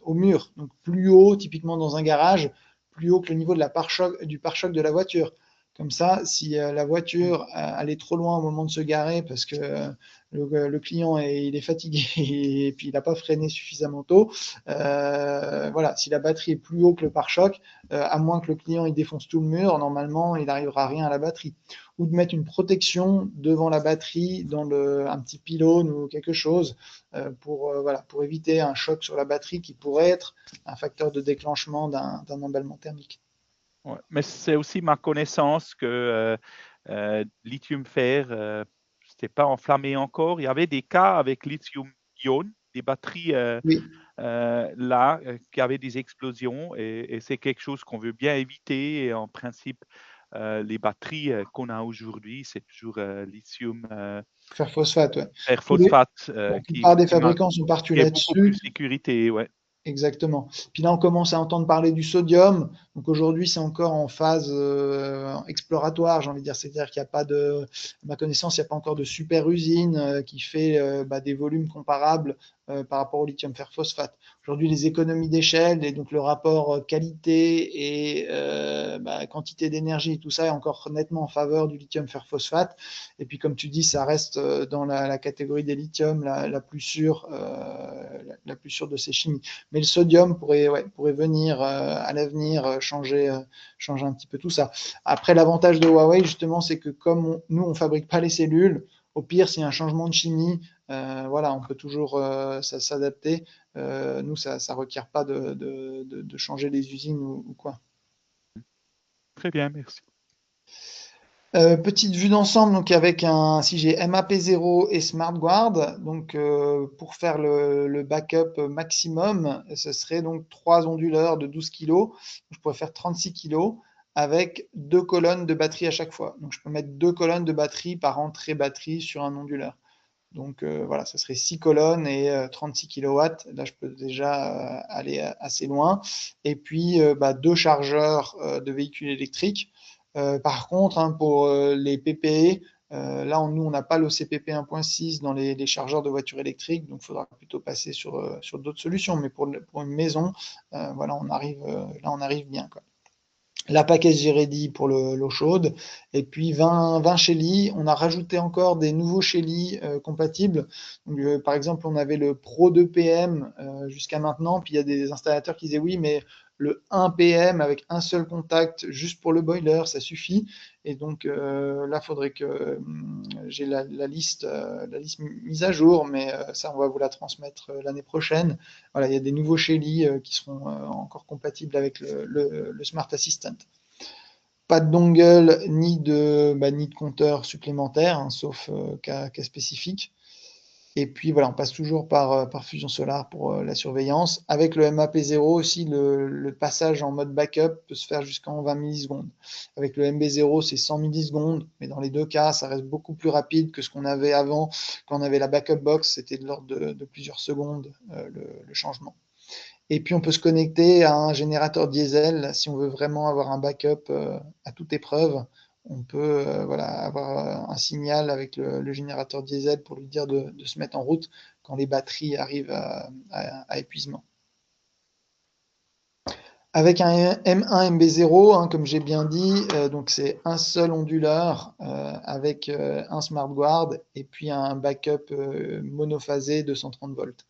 au mur, donc plus haut, typiquement dans un garage, plus haut que le niveau de du pare-choc de la voiture. Comme ça, si la voiture allait trop loin au moment de se garer parce que le client il est fatigué et puis il n'a pas freiné suffisamment tôt, voilà, si la batterie est plus haut que le pare-choc, à moins que le client il défonce tout le mur, normalement il n'arrivera rien à la batterie. Ou de mettre une protection devant la batterie dans un petit pylône ou quelque chose voilà, pour éviter un choc sur la batterie qui pourrait être un facteur de déclenchement d'un emballement thermique. Ouais. Mais c'est aussi ma connaissance que lithium-fer, c'était pas enflammé encore. Il y avait des cas avec lithium-ion, des batteries Oui. là qui avaient des explosions et c'est quelque chose qu'on veut bien éviter. Et en principe, les batteries qu'on a aujourd'hui, c'est toujours lithium Fer phosphate, ouais. fer Tous les- phosphate la plupart des fabricants sont partis qui est beaucoup plus là-dessus. sécurité. Ouais. Exactement. Puis là, on commence à entendre parler du sodium. Donc aujourd'hui, c'est encore en phase exploratoire, j'ai envie de dire. C'est-à-dire qu'il n'y a pas de, à ma connaissance, il n'y a pas encore de super usine qui fait bah, des volumes comparables par rapport au lithium fer phosphate. Aujourd'hui, les économies d'échelle et donc le rapport qualité et bah, quantité d'énergie et tout ça est encore nettement en faveur du lithium fer phosphate. Et puis, comme tu dis, ça reste dans la catégorie des lithiums la plus sûre, la plus sûre de ces chimies. Mais le sodium pourrait venir à l'avenir changer un petit peu tout ça. Après, l'avantage de Huawei, justement, c'est que comme nous, on ne fabrique pas les cellules, au pire, s'il y a un changement de chimie, voilà, on peut toujours s'adapter. Nous, ça ne requiert pas de changer les usines ou quoi. Très bien, merci. Petite vue d'ensemble, donc avec si j'ai MAP0 et SmartGuard, donc pour faire le backup maximum, ce serait donc trois onduleurs de 12 kg. Je pourrais faire 36 kg avec deux colonnes de batterie à chaque fois. Donc je peux mettre deux colonnes de batterie par entrée batterie sur un onduleur. Donc voilà, ça serait 6 colonnes et 36 kW. Là, je peux déjà aller assez loin. Et puis, bah, deux chargeurs de véhicules électriques. Par contre, hein, pour les PPE, Là, nous, on n'a pas l'OCPP 1.6 dans les chargeurs de voitures électriques, donc il faudra plutôt passer sur d'autres solutions. Mais pour une maison, voilà, là, on arrive bien, quoi. La Package Ready pour l'eau chaude, et puis 20 Shelly. On a rajouté encore des nouveaux Shelly compatibles. Donc, par exemple, on avait le Pro 2 PM jusqu'à maintenant, puis il y a des installateurs qui disaient oui, mais le 1 PM avec un seul contact juste pour le boiler, ça suffit. Et donc là, il faudrait que j'ai la liste mise à jour, mais ça, on va vous la transmettre l'année prochaine. Voilà, il y a des nouveaux Shelly qui seront encore compatibles avec le Smart Assistant. Pas de dongle ni de compteur supplémentaire, hein, sauf cas spécifique. Et puis voilà, on passe toujours par Fusion Solar pour la surveillance. Avec le MAP0 aussi, le passage en mode backup peut se faire jusqu'en 20 millisecondes. Avec le MB0, c'est 100 millisecondes, mais dans les deux cas, ça reste beaucoup plus rapide que ce qu'on avait avant. Quand on avait la backup box, c'était de l'ordre de plusieurs secondes le changement. Et puis on peut se connecter à un générateur diesel si on veut vraiment avoir un backup à toute épreuve. On peut voilà, avoir un signal avec le générateur diesel pour lui dire de se mettre en route quand les batteries arrivent à épuisement. Avec un M1 MB0, hein, comme j'ai bien dit, donc c'est un seul onduleur avec un smart guard et puis un backup monophasé de 130 volts.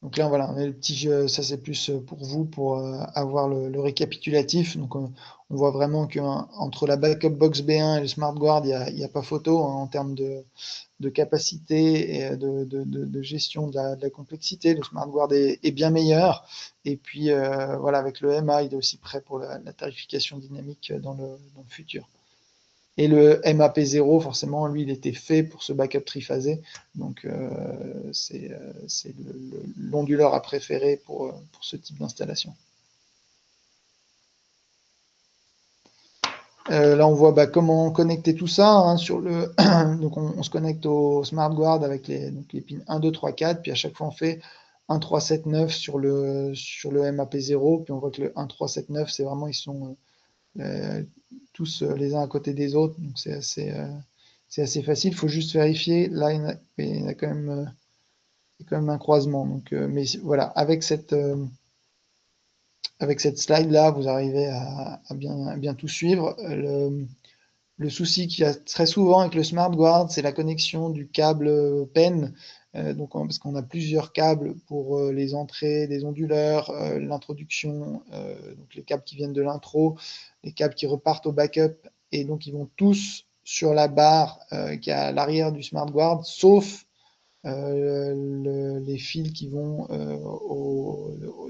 Donc là, voilà, on a le petit jeu, ça c'est plus pour vous, pour avoir le récapitulatif. Donc on voit vraiment qu'entre la Backup Box B1 et le Smart Guard, il y a pas photo hein, en termes de capacité et de gestion de la complexité. Le Smart Guard est bien meilleur. Et puis voilà, avec le MA, il est aussi prêt pour la tarification dynamique dans le futur. Et le MAP0, forcément, lui, il était fait pour ce backup triphasé. Donc, c'est l'onduleur à préférer pour ce type d'installation. Là, on voit comment connecter tout ça. Hein, donc, on se connecte au Smart Guard avec les pins 1, 2, 3, 4. Puis à chaque fois, on fait 1, 3, 7, 9 sur le MAP0. Puis on voit que le 1, 3, 7, 9, c'est vraiment, ils sont tous les uns à côté des autres. Donc, c'est assez facile. Il faut juste vérifier. Là, il y a quand même un croisement. Donc, mais voilà, avec cette slide-là, vous arrivez à bien tout suivre. Le souci qu'il y a très souvent avec le Smart Guard, c'est la connexion du câble PEN. Donc, parce qu'on a plusieurs câbles pour les entrées des onduleurs, l'introduction, donc les câbles qui viennent de l'intro, les câbles qui repartent au backup, et donc ils vont tous sur la barre qui est à l'arrière du Smart Guard, sauf les fils qui vont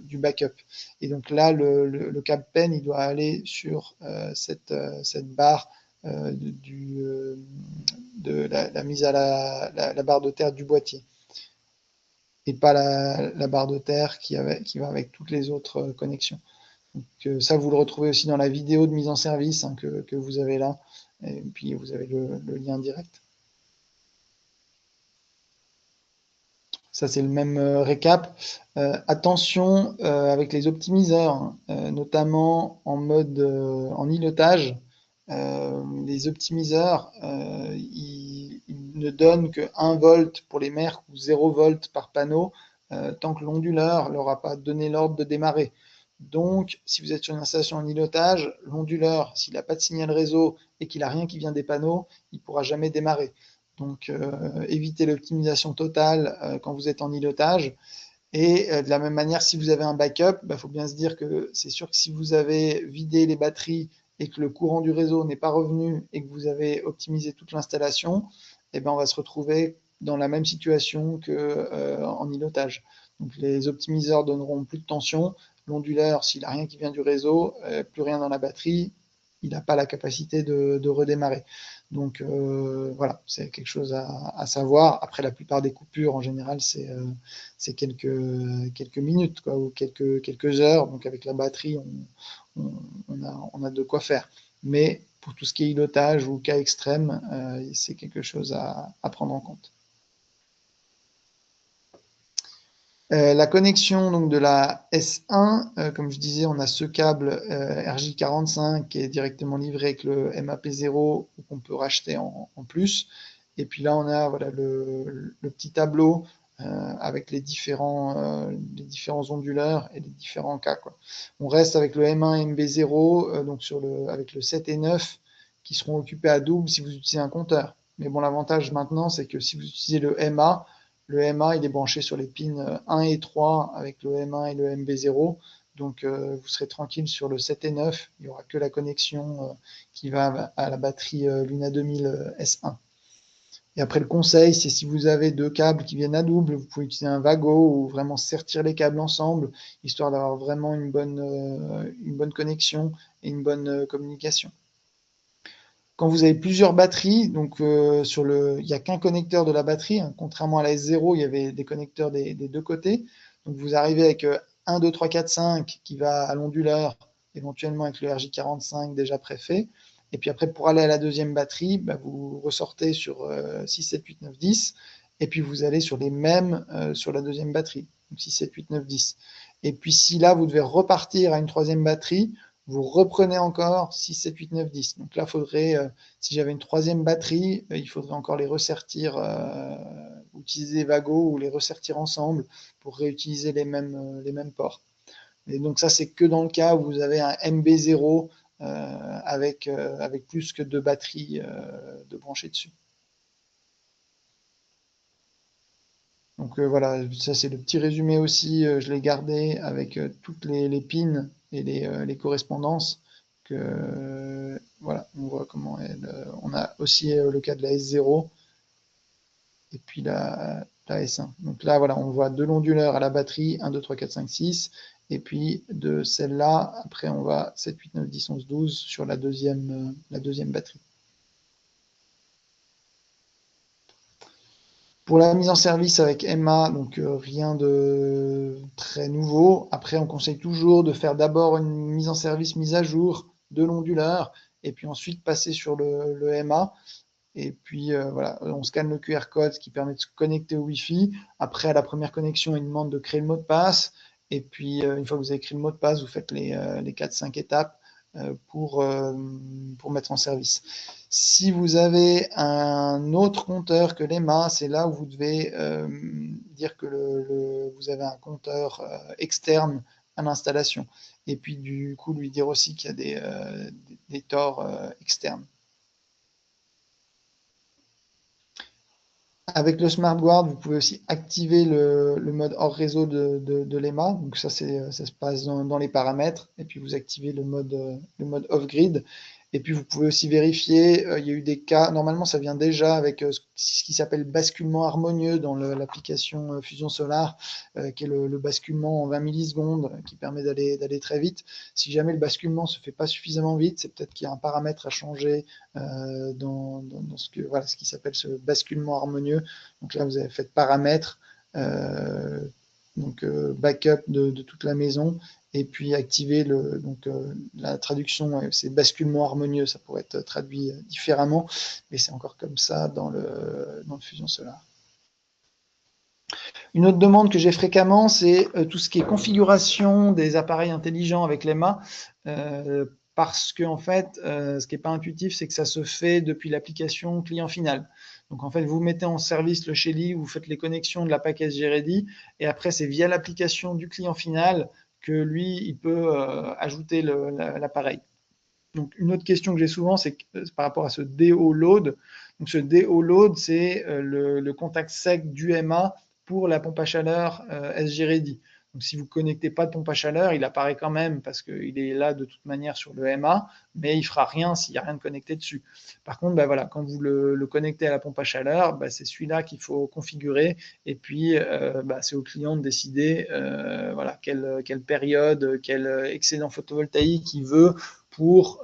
du backup. Et donc là, le câble PEN, il doit aller sur cette barre de la mise à la barre de terre du boîtier et pas la barre de terre qui va avec toutes les autres connexions. Donc, ça, vous le retrouvez aussi dans la vidéo de mise en service hein, que vous avez là. Et puis, vous avez le lien direct. Ça, c'est le même récap. Attention avec les optimiseurs, hein, notamment en mode en îlotage. Les optimiseurs, ils ne donnent que 1 volt pour les mercs ou 0 volt par panneau tant que l'onduleur ne leur a pas donné l'ordre de démarrer. Donc, si vous êtes sur une installation en îlotage, l'onduleur, s'il n'a pas de signal réseau et qu'il n'a rien qui vient des panneaux, il ne pourra jamais démarrer. Donc, évitez l'optimisation totale quand vous êtes en îlotage. Et de la même manière, si vous avez un backup, il faut bien se dire que c'est sûr que si vous avez vidé les batteries et que le courant du réseau n'est pas revenu et que vous avez optimisé toute l'installation, eh ben, on va se retrouver dans la même situation qu'en îlotage. Donc les optimiseurs donneront plus de tension. L'onduleur, s'il n'a rien qui vient du réseau, plus rien dans la batterie, il n'a pas la capacité de redémarrer. Donc voilà, c'est quelque chose à savoir. Après, la plupart des coupures, en général, c'est quelques minutes quoi, ou quelques heures. Donc avec la batterie, on a de quoi faire. Mais pour tout ce qui est îlotage ou cas extrême, c'est quelque chose à prendre en compte. La connexion donc de la S1, comme je disais, on a ce câble RJ45 qui est directement livré avec le MAP0 qu'on peut racheter en plus. Et puis là, on a voilà, le petit tableau avec les différents onduleurs et les différents cas, quoi. On reste avec le M1 et MB0 donc avec le 7 et 9 qui seront occupés à double si vous utilisez un compteur. Mais bon, l'avantage maintenant, c'est que si vous utilisez le MA, il est branché sur les pins 1 et 3 avec le M1 et le MB0. Donc, vous serez tranquille sur le 7 et 9. Il n'y aura que la connexion qui va à la batterie Luna 2000 S1. Et après, le conseil, c'est si vous avez deux câbles qui viennent à double, vous pouvez utiliser un Vago ou vraiment sertir les câbles ensemble, histoire d'avoir vraiment une bonne connexion et une bonne communication. Quand vous avez plusieurs batteries, donc il n'y a qu'un connecteur de la batterie, hein, contrairement à la S0, il y avait des connecteurs des deux côtés. Donc vous arrivez avec 1, 2, 3, 4, 5 qui va à l'onduleur, éventuellement avec le RJ45 déjà préfet. Et puis après, pour aller à la deuxième batterie, bah, vous ressortez sur 6, 7, 8, 9, 10. Et puis vous allez sur les mêmes sur la deuxième batterie. Donc 6, 7, 8, 9, 10. Et puis si là, vous devez repartir à une troisième batterie, vous reprenez encore 6, 7, 8, 9, 10. Donc là, si j'avais une troisième batterie, il faudrait encore les ressertir, utiliser Vago ou les ressertir ensemble pour réutiliser les mêmes ports. Et donc ça, c'est que dans le cas où vous avez un MB0 avec plus que deux batteries de brancher dessus. Donc voilà, ça c'est le petit résumé aussi, je l'ai gardé avec toutes les pins et les correspondances. Voilà, on voit comment on a aussi le cas de la S0 et puis la S1. Donc là, voilà, on voit de l'onduleur à la batterie, 1, 2, 3, 4, 5, 6. Et puis de celle-là, après on va 7, 8, 9, 10, 11, 12 sur la deuxième batterie. Pour la mise en service avec Emma, donc rien de très nouveau. Après, on conseille toujours de faire d'abord une mise en service, mise à jour de l'onduleur, et puis ensuite passer sur le MA. Et puis voilà, on scanne le QR code, ce qui permet de se connecter au Wi-Fi. Après, à la première connexion, il demande de créer le mot de passe. Et puis, une fois que vous avez créé le mot de passe, vous faites les 4-5 étapes pour mettre en service. Si vous avez un autre compteur que l'EMA, c'est là où vous devez dire que vous avez un compteur externe à l'installation. Et puis, du coup, lui dire aussi qu'il y a des torts externes. Avec le SmartGuard, vous pouvez aussi activer le mode hors réseau de l'EMA. Donc ça se passe dans les paramètres. Et puis vous activez le mode off-grid. Et puis vous pouvez aussi vérifier, il y a eu des cas, normalement ça vient déjà avec ce qui s'appelle basculement harmonieux dans l'application Fusion Solar, qui est le basculement en 20 millisecondes, qui permet d'aller très vite. Si jamais le basculement se fait pas suffisamment vite, c'est peut-être qu'il y a un paramètre à changer dans ce qui s'appelle ce basculement harmonieux. Donc là, vous avez fait paramètres, backup de toute la maison, et puis activer la traduction, c'est basculement harmonieux, ça pourrait être traduit différemment, mais c'est encore comme ça dans le Fusion Solar. Une autre demande que j'ai fréquemment, c'est tout ce qui est configuration des appareils intelligents avec l'EMA, parce que en fait, ce qui n'est pas intuitif, c'est que ça se fait depuis l'application client final. Donc en fait, vous mettez en service le Shelly, vous faites les connexions de la package Ready, et après c'est via l'application du client final que lui, il peut ajouter l'appareil. Donc une autre question que j'ai souvent, c'est par rapport à ce DO load. Donc ce DO load, c'est le contact sec du MA pour la pompe à chaleur SG Ready. Donc si vous ne connectez pas de pompe à chaleur, il apparaît quand même parce qu'il est là de toute manière sur le MA, mais il ne fera rien s'il n'y a rien de connecté dessus. Par contre, voilà, quand vous le connectez à la pompe à chaleur, c'est celui-là qu'il faut configurer et puis c'est au client de décider voilà, quelle période, quel excédent photovoltaïque il veut pour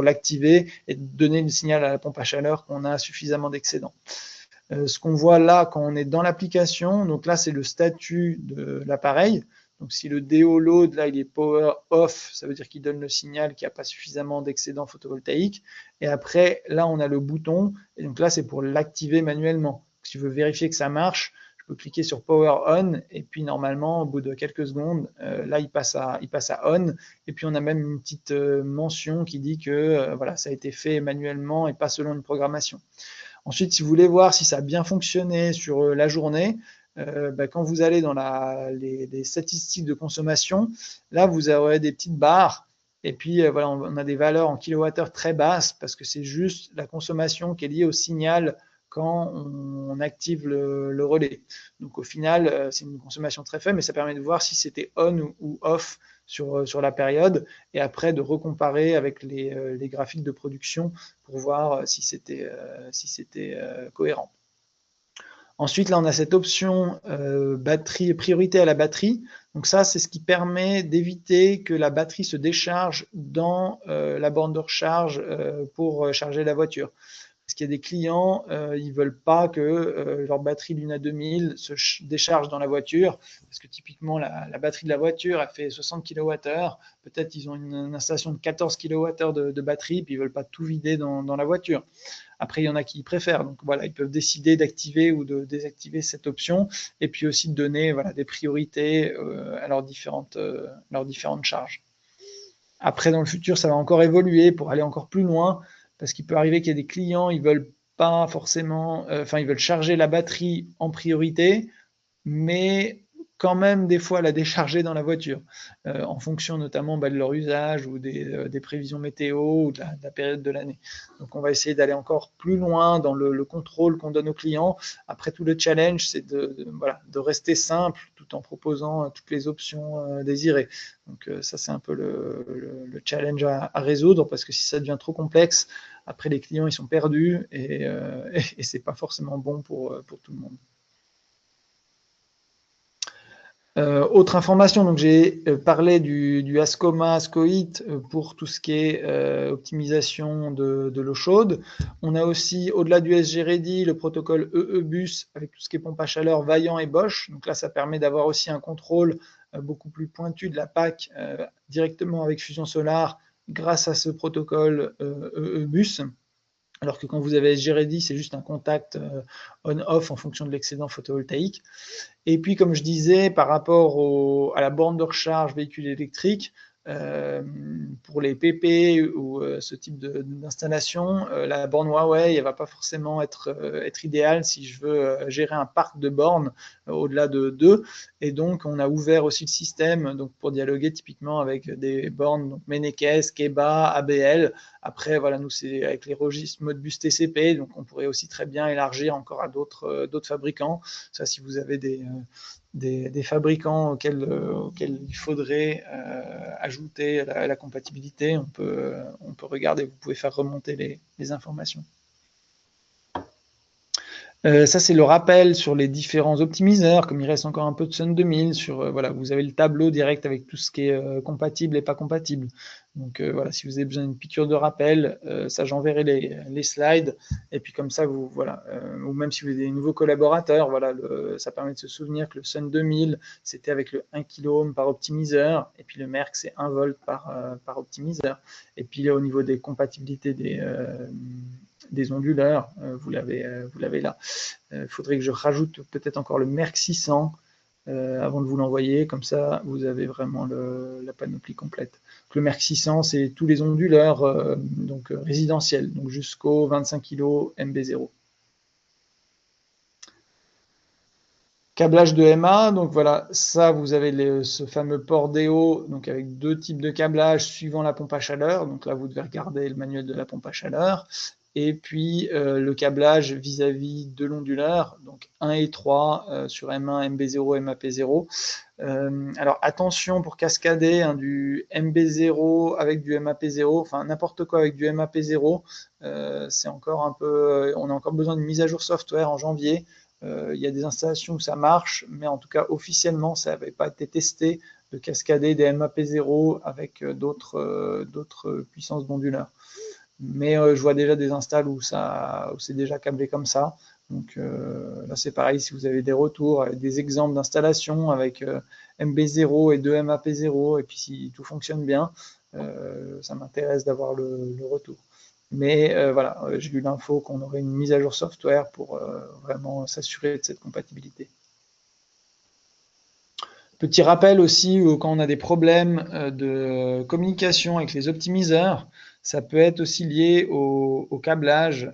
l'activer et donner le signal à la pompe à chaleur qu'on a suffisamment d'excédent. Ce qu'on voit là quand on est dans l'application, donc là c'est le statut de l'appareil. Donc si le DO load, là il est power off, ça veut dire qu'il donne le signal qu'il n'y a pas suffisamment d'excédent photovoltaïque. Et après, là on a le bouton, et donc là c'est pour l'activer manuellement. Si je veux vérifier que ça marche, Vous cliquez sur Power On et puis normalement, au bout de quelques secondes, là, il passe à On. Et puis, on a même une petite mention qui dit que voilà, ça a été fait manuellement et pas selon une programmation. Ensuite, si vous voulez voir si ça a bien fonctionné sur la journée, quand vous allez dans les statistiques de consommation, là, vous aurez des petites barres. Et puis, voilà, on a des valeurs en kilowattheure très basses parce que c'est juste la consommation qui est liée au signal quand on active le relais. Donc, au final, c'est une consommation très faible, mais ça permet de voir si c'était on ou off sur la période et après de recomparer avec les graphiques de production pour voir si c'était cohérent. Ensuite, là, on a cette option batterie, priorité à la batterie. Donc ça, c'est ce qui permet d'éviter que la batterie se décharge dans la borne de recharge pour charger la voiture. Parce qu'il y a des clients, ils veulent pas que leur batterie Luna 2000 se décharge dans la voiture, parce que typiquement la batterie de la voiture, elle fait 60 kWh. Peut-être ils ont une installation de 14 kWh de batterie, puis ils veulent pas tout vider dans la voiture. Après, il y en a qui préfèrent. Donc voilà, ils peuvent décider d'activer ou de désactiver cette option, et puis aussi de donner voilà, des priorités à leurs différentes charges. Après, dans le futur, ça va encore évoluer pour aller encore plus loin, parce qu'il peut arriver qu'il y ait des clients, ils veulent pas forcément, ils veulent charger la batterie en priorité, mais quand même des fois la décharger dans la voiture, en fonction notamment de leur usage ou des prévisions météo ou de la période de l'année. Donc on va essayer d'aller encore plus loin dans le contrôle qu'on donne aux clients. Après, tout le challenge, c'est de rester simple tout en proposant toutes les options désirées. Donc ça, c'est un peu le challenge à résoudre, parce que si ça devient trop complexe, après les clients ils sont perdus et c'est pas forcément bon pour tout le monde. Autre information, donc j'ai parlé du Ascoma, Ascoit pour tout ce qui est optimisation de l'eau chaude. On a aussi, au-delà du SG-Ready, le protocole EE-Bus avec tout ce qui est pompe à chaleur, Vaillant et Bosch. Donc là, ça permet d'avoir aussi un contrôle beaucoup plus pointu de la PAC directement avec Fusion Solar grâce à ce protocole EE-Bus. Alors que quand vous avez SG-Ready, c'est juste un contact on-off en fonction de l'excédent photovoltaïque. Et puis, comme je disais, par rapport à la borne de recharge véhicule électrique, pour les PP ou ce type d'installation, la borne Huawei, elle va pas forcément être idéale si je veux gérer un parc de bornes au-delà de 2. Et donc, on a ouvert aussi le système donc, pour dialoguer typiquement avec des bornes donc Menekes, Keba, ABL. Après, voilà, nous, c'est avec les registres Modbus TCP, donc on pourrait aussi très bien élargir encore à d'autres fabricants. Ça, si vous avez des fabricants auxquels il faudrait ajouter la compatibilité, on peut regarder, vous pouvez faire remonter les informations. Ça, c'est le rappel sur les différents optimiseurs. Comme il reste encore un peu de Sun 2000, voilà, vous avez le tableau direct avec tout ce qui est compatible et pas compatible. Donc voilà, si vous avez besoin d'une piqûre de rappel, ça j'enverrai les slides. Et puis comme ça, voilà, ou même si vous avez des nouveaux collaborateurs, voilà, ça permet de se souvenir que le Sun 2000, c'était avec le 1 kΩ par optimiseur, et puis le Merck, c'est 1 volt par optimiseur. Et puis là, au niveau des compatibilités des onduleurs, vous l'avez là. Il faudrait que je rajoute peut-être encore le Merck 600 avant de vous l'envoyer, comme ça vous avez vraiment la panoplie complète. Donc, le Merck 600, c'est tous les onduleurs résidentiels, donc jusqu'au 25 kg MB0. Câblage de MA, donc voilà, ça vous avez ce fameux port DO, donc avec 2 types de câblage suivant la pompe à chaleur, donc là vous devez regarder le manuel de la pompe à chaleur, et puis le câblage vis-à-vis de l'onduleur, donc 1 et 3 sur M1, MB0, MAP0. Alors attention pour cascader du MB0 avec du MAP0, enfin n'importe quoi avec du MAP0, c'est encore un peu, on a encore besoin d'une mise à jour software en janvier. Il y a des installations où ça marche, mais en tout cas officiellement ça n'avait pas été testé de cascader des MAP0 avec d'autres puissances d'onduleurs. Mais je vois déjà des installs où c'est déjà câblé comme ça. Donc là c'est pareil, si vous avez des retours, avec des exemples d'installation avec MB0 et 2 MAP0, et puis si tout fonctionne bien, ça m'intéresse d'avoir le retour. Mais voilà, j'ai eu l'info qu'on aurait une mise à jour software pour vraiment s'assurer de cette compatibilité. Petit rappel aussi, quand on a des problèmes de communication avec les optimiseurs, ça peut être aussi lié au câblage.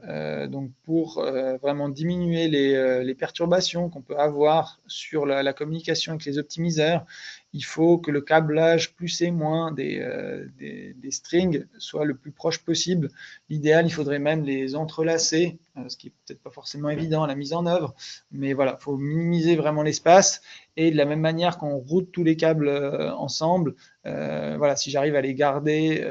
Donc pour vraiment diminuer les perturbations qu'on peut avoir sur la communication avec les optimiseurs, il faut que le câblage plus et moins des strings soit le plus proche possible. L'idéal, il faudrait même les entrelacer, ce qui est peut-être pas forcément évident à la mise en œuvre, mais voilà, il faut minimiser vraiment l'espace. Et de la même manière, quand on route tous les câbles ensemble, voilà, si j'arrive à les garder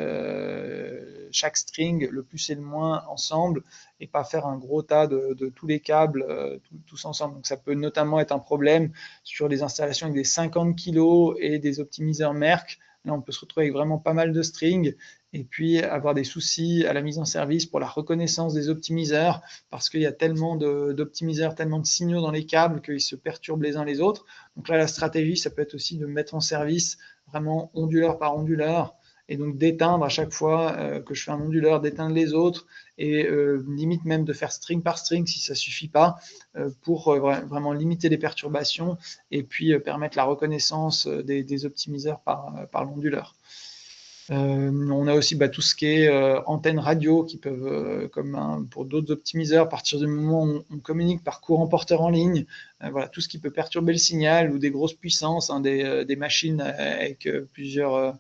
chaque string le plus et le moins ensemble et pas faire un gros tas de tous les câbles tous ensemble. Donc ça peut notamment être un problème sur les installations avec des 50 kg et des optimiseurs Merck. Là, on peut se retrouver avec vraiment pas mal de strings et puis avoir des soucis à la mise en service pour la reconnaissance des optimiseurs parce qu'il y a tellement d'optimiseurs, tellement de signaux dans les câbles qu'ils se perturbent les uns les autres. Donc là, la stratégie, ça peut être aussi de mettre en service vraiment onduleur par onduleur et donc d'éteindre à chaque fois que je fais un onduleur, d'éteindre les autres et limite même de faire string par string si ça suffit pas pour vraiment limiter les perturbations et puis permettre la reconnaissance des optimiseurs par l'onduleur. On a aussi tout ce qui est antennes radio qui peuvent, pour d'autres optimiseurs, à partir du moment où on communique par courant porteur en ligne, voilà, tout ce qui peut perturber le signal ou des grosses puissances, hein, des machines avec plusieurs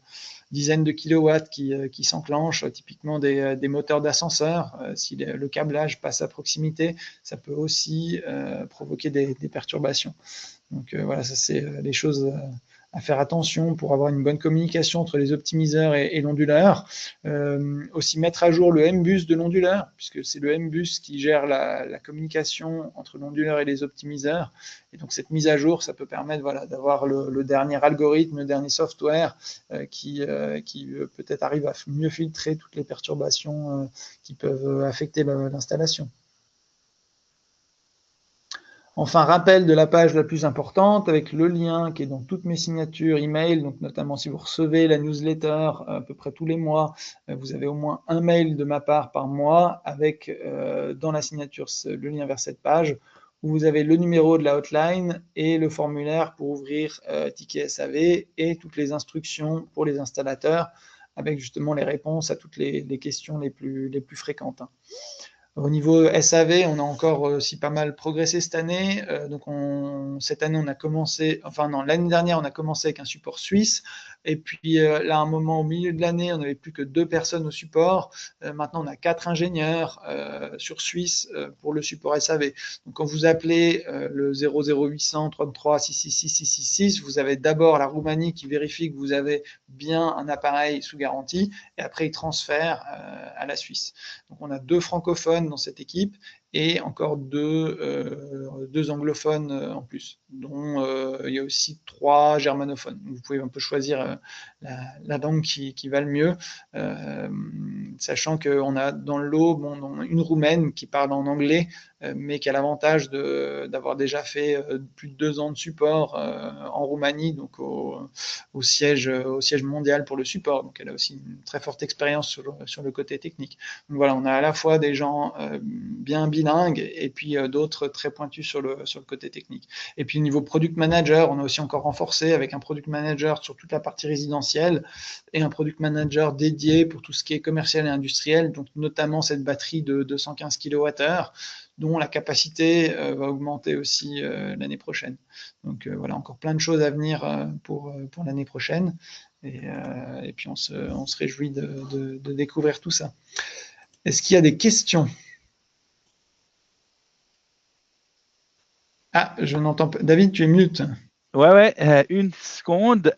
dizaines de kilowatts qui s'enclenchent, typiquement des moteurs d'ascenseur. Si le câblage passe à proximité, ça peut aussi provoquer des perturbations. Donc voilà, ça c'est les choses à faire attention pour avoir une bonne communication entre les optimiseurs et l'onduleur. Aussi mettre à jour le MBus de l'onduleur, puisque c'est le MBus qui gère la communication entre l'onduleur et les optimiseurs. Et donc cette mise à jour, ça peut permettre voilà, d'avoir le dernier algorithme, le dernier software qui peut-être arrive à mieux filtrer toutes les perturbations qui peuvent affecter l'installation. Enfin, rappel de la page la plus importante avec le lien qui est dans toutes mes signatures email, donc notamment si vous recevez la newsletter à peu près tous les mois, vous avez au moins un mail de ma part par mois avec dans la signature le lien vers cette page où vous avez le numéro de la hotline et le formulaire pour ouvrir Ticket SAV et toutes les instructions pour les installateurs avec justement les réponses à toutes les questions les plus fréquentes. Au niveau SAV, on a encore aussi pas mal progressé cette année. Donc cette année, on a commencé, enfin non, l'année dernière, on a commencé avec un support suisse. Et puis là, à un moment au milieu de l'année, on n'avait plus que 2 personnes au support. Maintenant, on a 4 ingénieurs sur Suisse pour le support SAV. Donc quand vous appelez le 00800 33 666 666, vous avez d'abord la Roumanie qui vérifie que vous avez bien un appareil sous garantie et après il transfère à la Suisse. Donc on a 2 francophones dans cette équipe et encore deux anglophones en plus, dont il y a aussi 3 germanophones. Vous pouvez un peu choisir la langue qui va le mieux, sachant qu'on a dans le lot une Roumaine qui parle en anglais, mais qui a l'avantage d'avoir déjà fait plus de 2 ans de support en Roumanie, donc au siège mondial pour le support. Donc elle a aussi une très forte expérience sur le côté technique. Donc voilà, on a à la fois des gens bien bilingues et puis d'autres très pointus sur le côté technique. Et puis au niveau product manager, on a aussi encore renforcé avec un product manager sur toute la partie résidentielle et un product manager dédié pour tout ce qui est commercial et industriel, donc notamment cette batterie de 215 kWh dont la capacité va augmenter aussi l'année prochaine. Donc voilà, encore plein de choses à venir pour l'année prochaine. Et puis on se réjouit de découvrir tout ça. Est-ce qu'il y a des questions? Ah, je n'entends pas. David, tu es mute. Ouais, une seconde.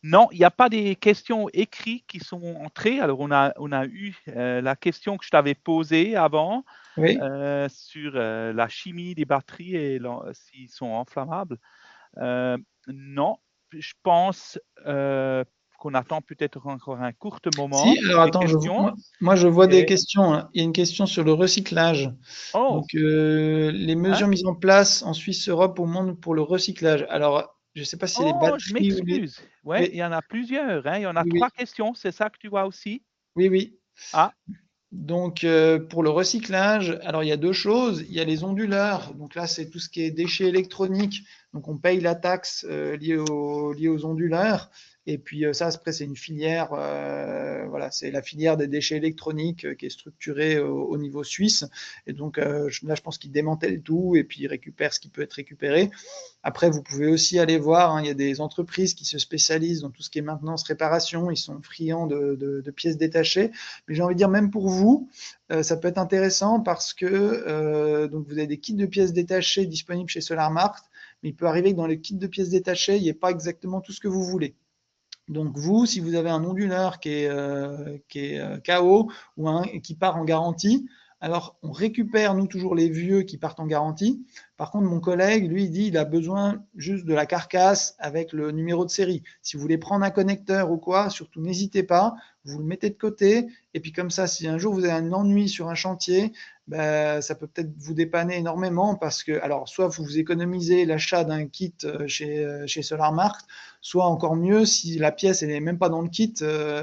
Non, il n'y a pas des questions écrites qui sont entrées. Alors, on a eu la question que je t'avais posée avant Oui. sur la chimie des batteries et s'ils sont enflammables. Non, je pense qu'on attend peut-être encore un court moment Si, pour alors des attends, questions. moi, je vois des Et... questions, hein. Il y a une question sur le recyclage. Oh, Donc, les hein? mesures mises en place en Suisse, Europe, au monde pour le recyclage. Alors, je ne sais pas si c'est les Oh, je batteries ou les. m'excuse. Ouais, Oui, il y en a plusieurs, hein. Il y en a oui, 3 oui, questions. C'est ça que tu vois aussi? oui, oui. Ah. Donc, pour le recyclage, alors il y a deux choses. Il y a les onduleurs. Donc là, c'est tout ce qui est déchets électroniques. Donc, on paye la taxe liée aux onduleurs. Et puis ça, après, c'est une filière. Voilà, c'est la filière des déchets électroniques qui est structurée au niveau suisse. Et donc là, je pense qu'ils démantèlent tout et puis ils récupèrent ce qui peut être récupéré. Après, vous pouvez aussi aller voir, hein, il y a des entreprises qui se spécialisent dans tout ce qui est maintenance, réparation. Ils sont friands de pièces détachées. Mais j'ai envie de dire, même pour vous, ça peut être intéressant parce que donc vous avez des kits de pièces détachées disponibles chez SolarMart, mais il peut arriver que dans les kits de pièces détachées, il n'y ait pas exactement tout ce que vous voulez. Donc vous, si vous avez un onduleur qui est KO ou qui part en garantie, alors on récupère nous toujours les vieux qui partent en garantie. Par contre, mon collègue, lui, il dit il a besoin juste de la carcasse avec le numéro de série. Si vous voulez prendre un connecteur ou quoi, surtout n'hésitez pas, vous le mettez de côté. Et puis comme ça, si un jour vous avez un ennui sur un chantier, ben, ça peut peut-être vous dépanner énormément parce que, alors, soit vous économisez l'achat d'un kit chez SolarMart, soit encore mieux, si la pièce n'est même pas dans le kit,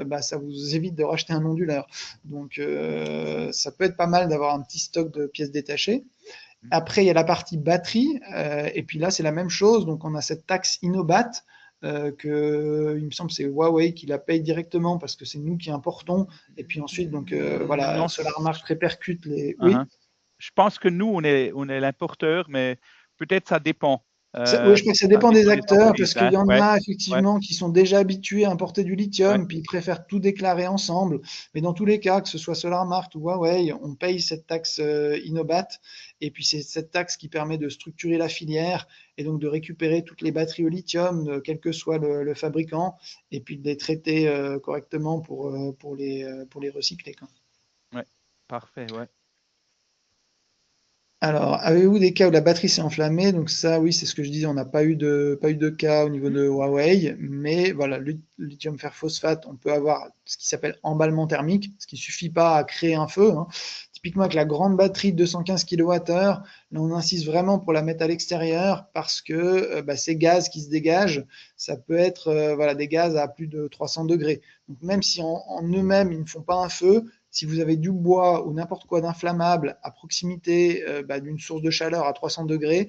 bah, ça vous évite de racheter un onduleur. Donc ça peut être pas mal d'avoir un petit stock de pièces détachées. Après, il y a la partie batterie, et puis là, c'est la même chose. Donc, on a cette taxe Innobat, que il me semble c'est Huawei qui la paye directement parce que c'est nous qui importons. Et puis ensuite, donc voilà, Non, SolarMart répercute les. Oui. uh-huh. Je pense que nous, on est l'importeur, mais peut-être ça dépend. Oui, je crois que ça Ça dépend des dépend des acteurs, entreprises, parce qu'il hein. y en Ouais, a ouais, effectivement qui sont déjà habitués à importer du ouais. lithium, puis ils préfèrent tout déclarer ensemble. Mais dans tous les cas, que ce soit SolarMart ou Huawei, on paye cette taxe Innobat, et puis c'est cette taxe qui permet de structurer la filière et donc de récupérer toutes les batteries au lithium, quel que soit le fabricant, et puis de les traiter correctement pour les recycler, quoi. Ouais. Parfait, ouais. Alors, avez-vous des cas où la batterie s'est enflammée? Donc ça, oui, c'est ce que je disais, on n'a pas eu de cas au niveau de Huawei, mais voilà, le lithium fer phosphate, on peut avoir ce qui s'appelle emballement thermique, ce qui suffit pas à créer un feu, hein. Typiquement avec la grande batterie de 215 kWh, là on insiste vraiment pour la mettre à l'extérieur parce que bah, ces gaz qui se dégagent, ça peut être voilà, des gaz à plus de 300 degrés. Donc même si en eux-mêmes ils ne font pas un feu, si vous avez du bois ou n'importe quoi d'inflammable à proximité bah, d'une source de chaleur à 300 degrés,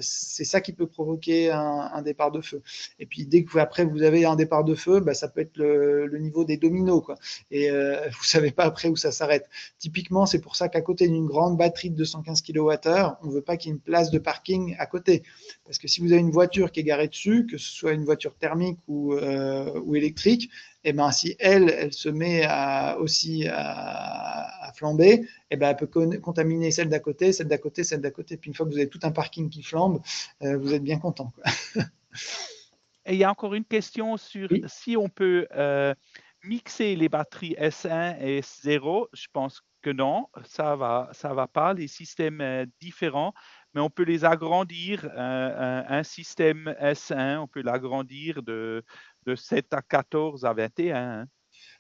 c'est ça qui peut provoquer un départ de feu. Et puis dès que après vous avez un départ de feu, bah, ça peut être le niveau des dominos, quoi. Et vous savez pas après où ça s'arrête. Typiquement, c'est pour ça qu'à côté d'une grande batterie de 215 kWh, on veut pas qu'il y ait une place de parking à côté. Parce que si vous avez une voiture qui est garée dessus, que ce soit une voiture thermique ou électrique, et ben si elle se met aussi à flamber, et ben elle peut contaminer celle d'à côté, celle d'à côté, celle d'à côté. Puis une fois que vous avez tout un parking qui flambe, vous êtes bien content, quoi. Et il y a encore une question sur Oui. si on peut mixer les batteries S1 et S0. Je pense que non, ça va pas, les systèmes différents, mais on peut les agrandir. Un système S1, on peut l'agrandir de 7 à 14 à 21, hein.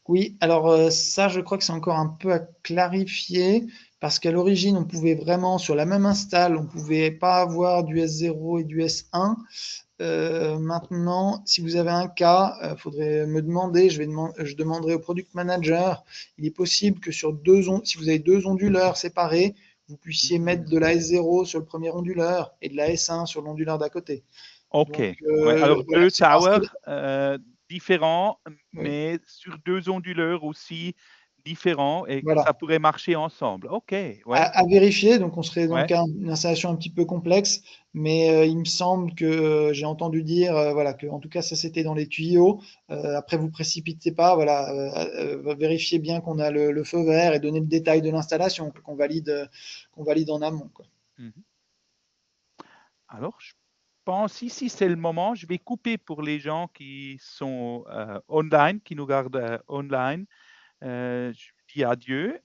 Oui, alors ça, je crois que c'est encore un peu à clarifier parce qu'à l'origine, on pouvait vraiment, sur la même install, on pouvait pas avoir du S0 et du S1. Maintenant, si vous avez un cas, faudrait me demander, je demanderai au product manager. Il est possible que sur si vous avez deux onduleurs séparés, vous puissiez mettre de la S0 sur le premier onduleur et de la S1 sur l'onduleur d'à côté. OK. Donc Ouais. Alors, voilà, deux c'est parce que towers différents, oui, mais sur deux onduleurs aussi différents et ça voilà. pourrait marcher ensemble. OK. Ouais. À vérifier, donc on serait dans le Ouais. cas d'une installation un petit peu complexe, mais il me semble que j'ai entendu dire voilà, que en tout cas ça c'était dans les tuyaux. Après vous précipitez pas, voilà, vérifiez bien qu'on a le feu vert et donner le détail de l'installation, qu'on valide en amont, quoi. Mhm. Alors, je pense ici, c'est le moment. Je vais couper pour les gens qui sont online, qui nous regardent online. Je dis adieu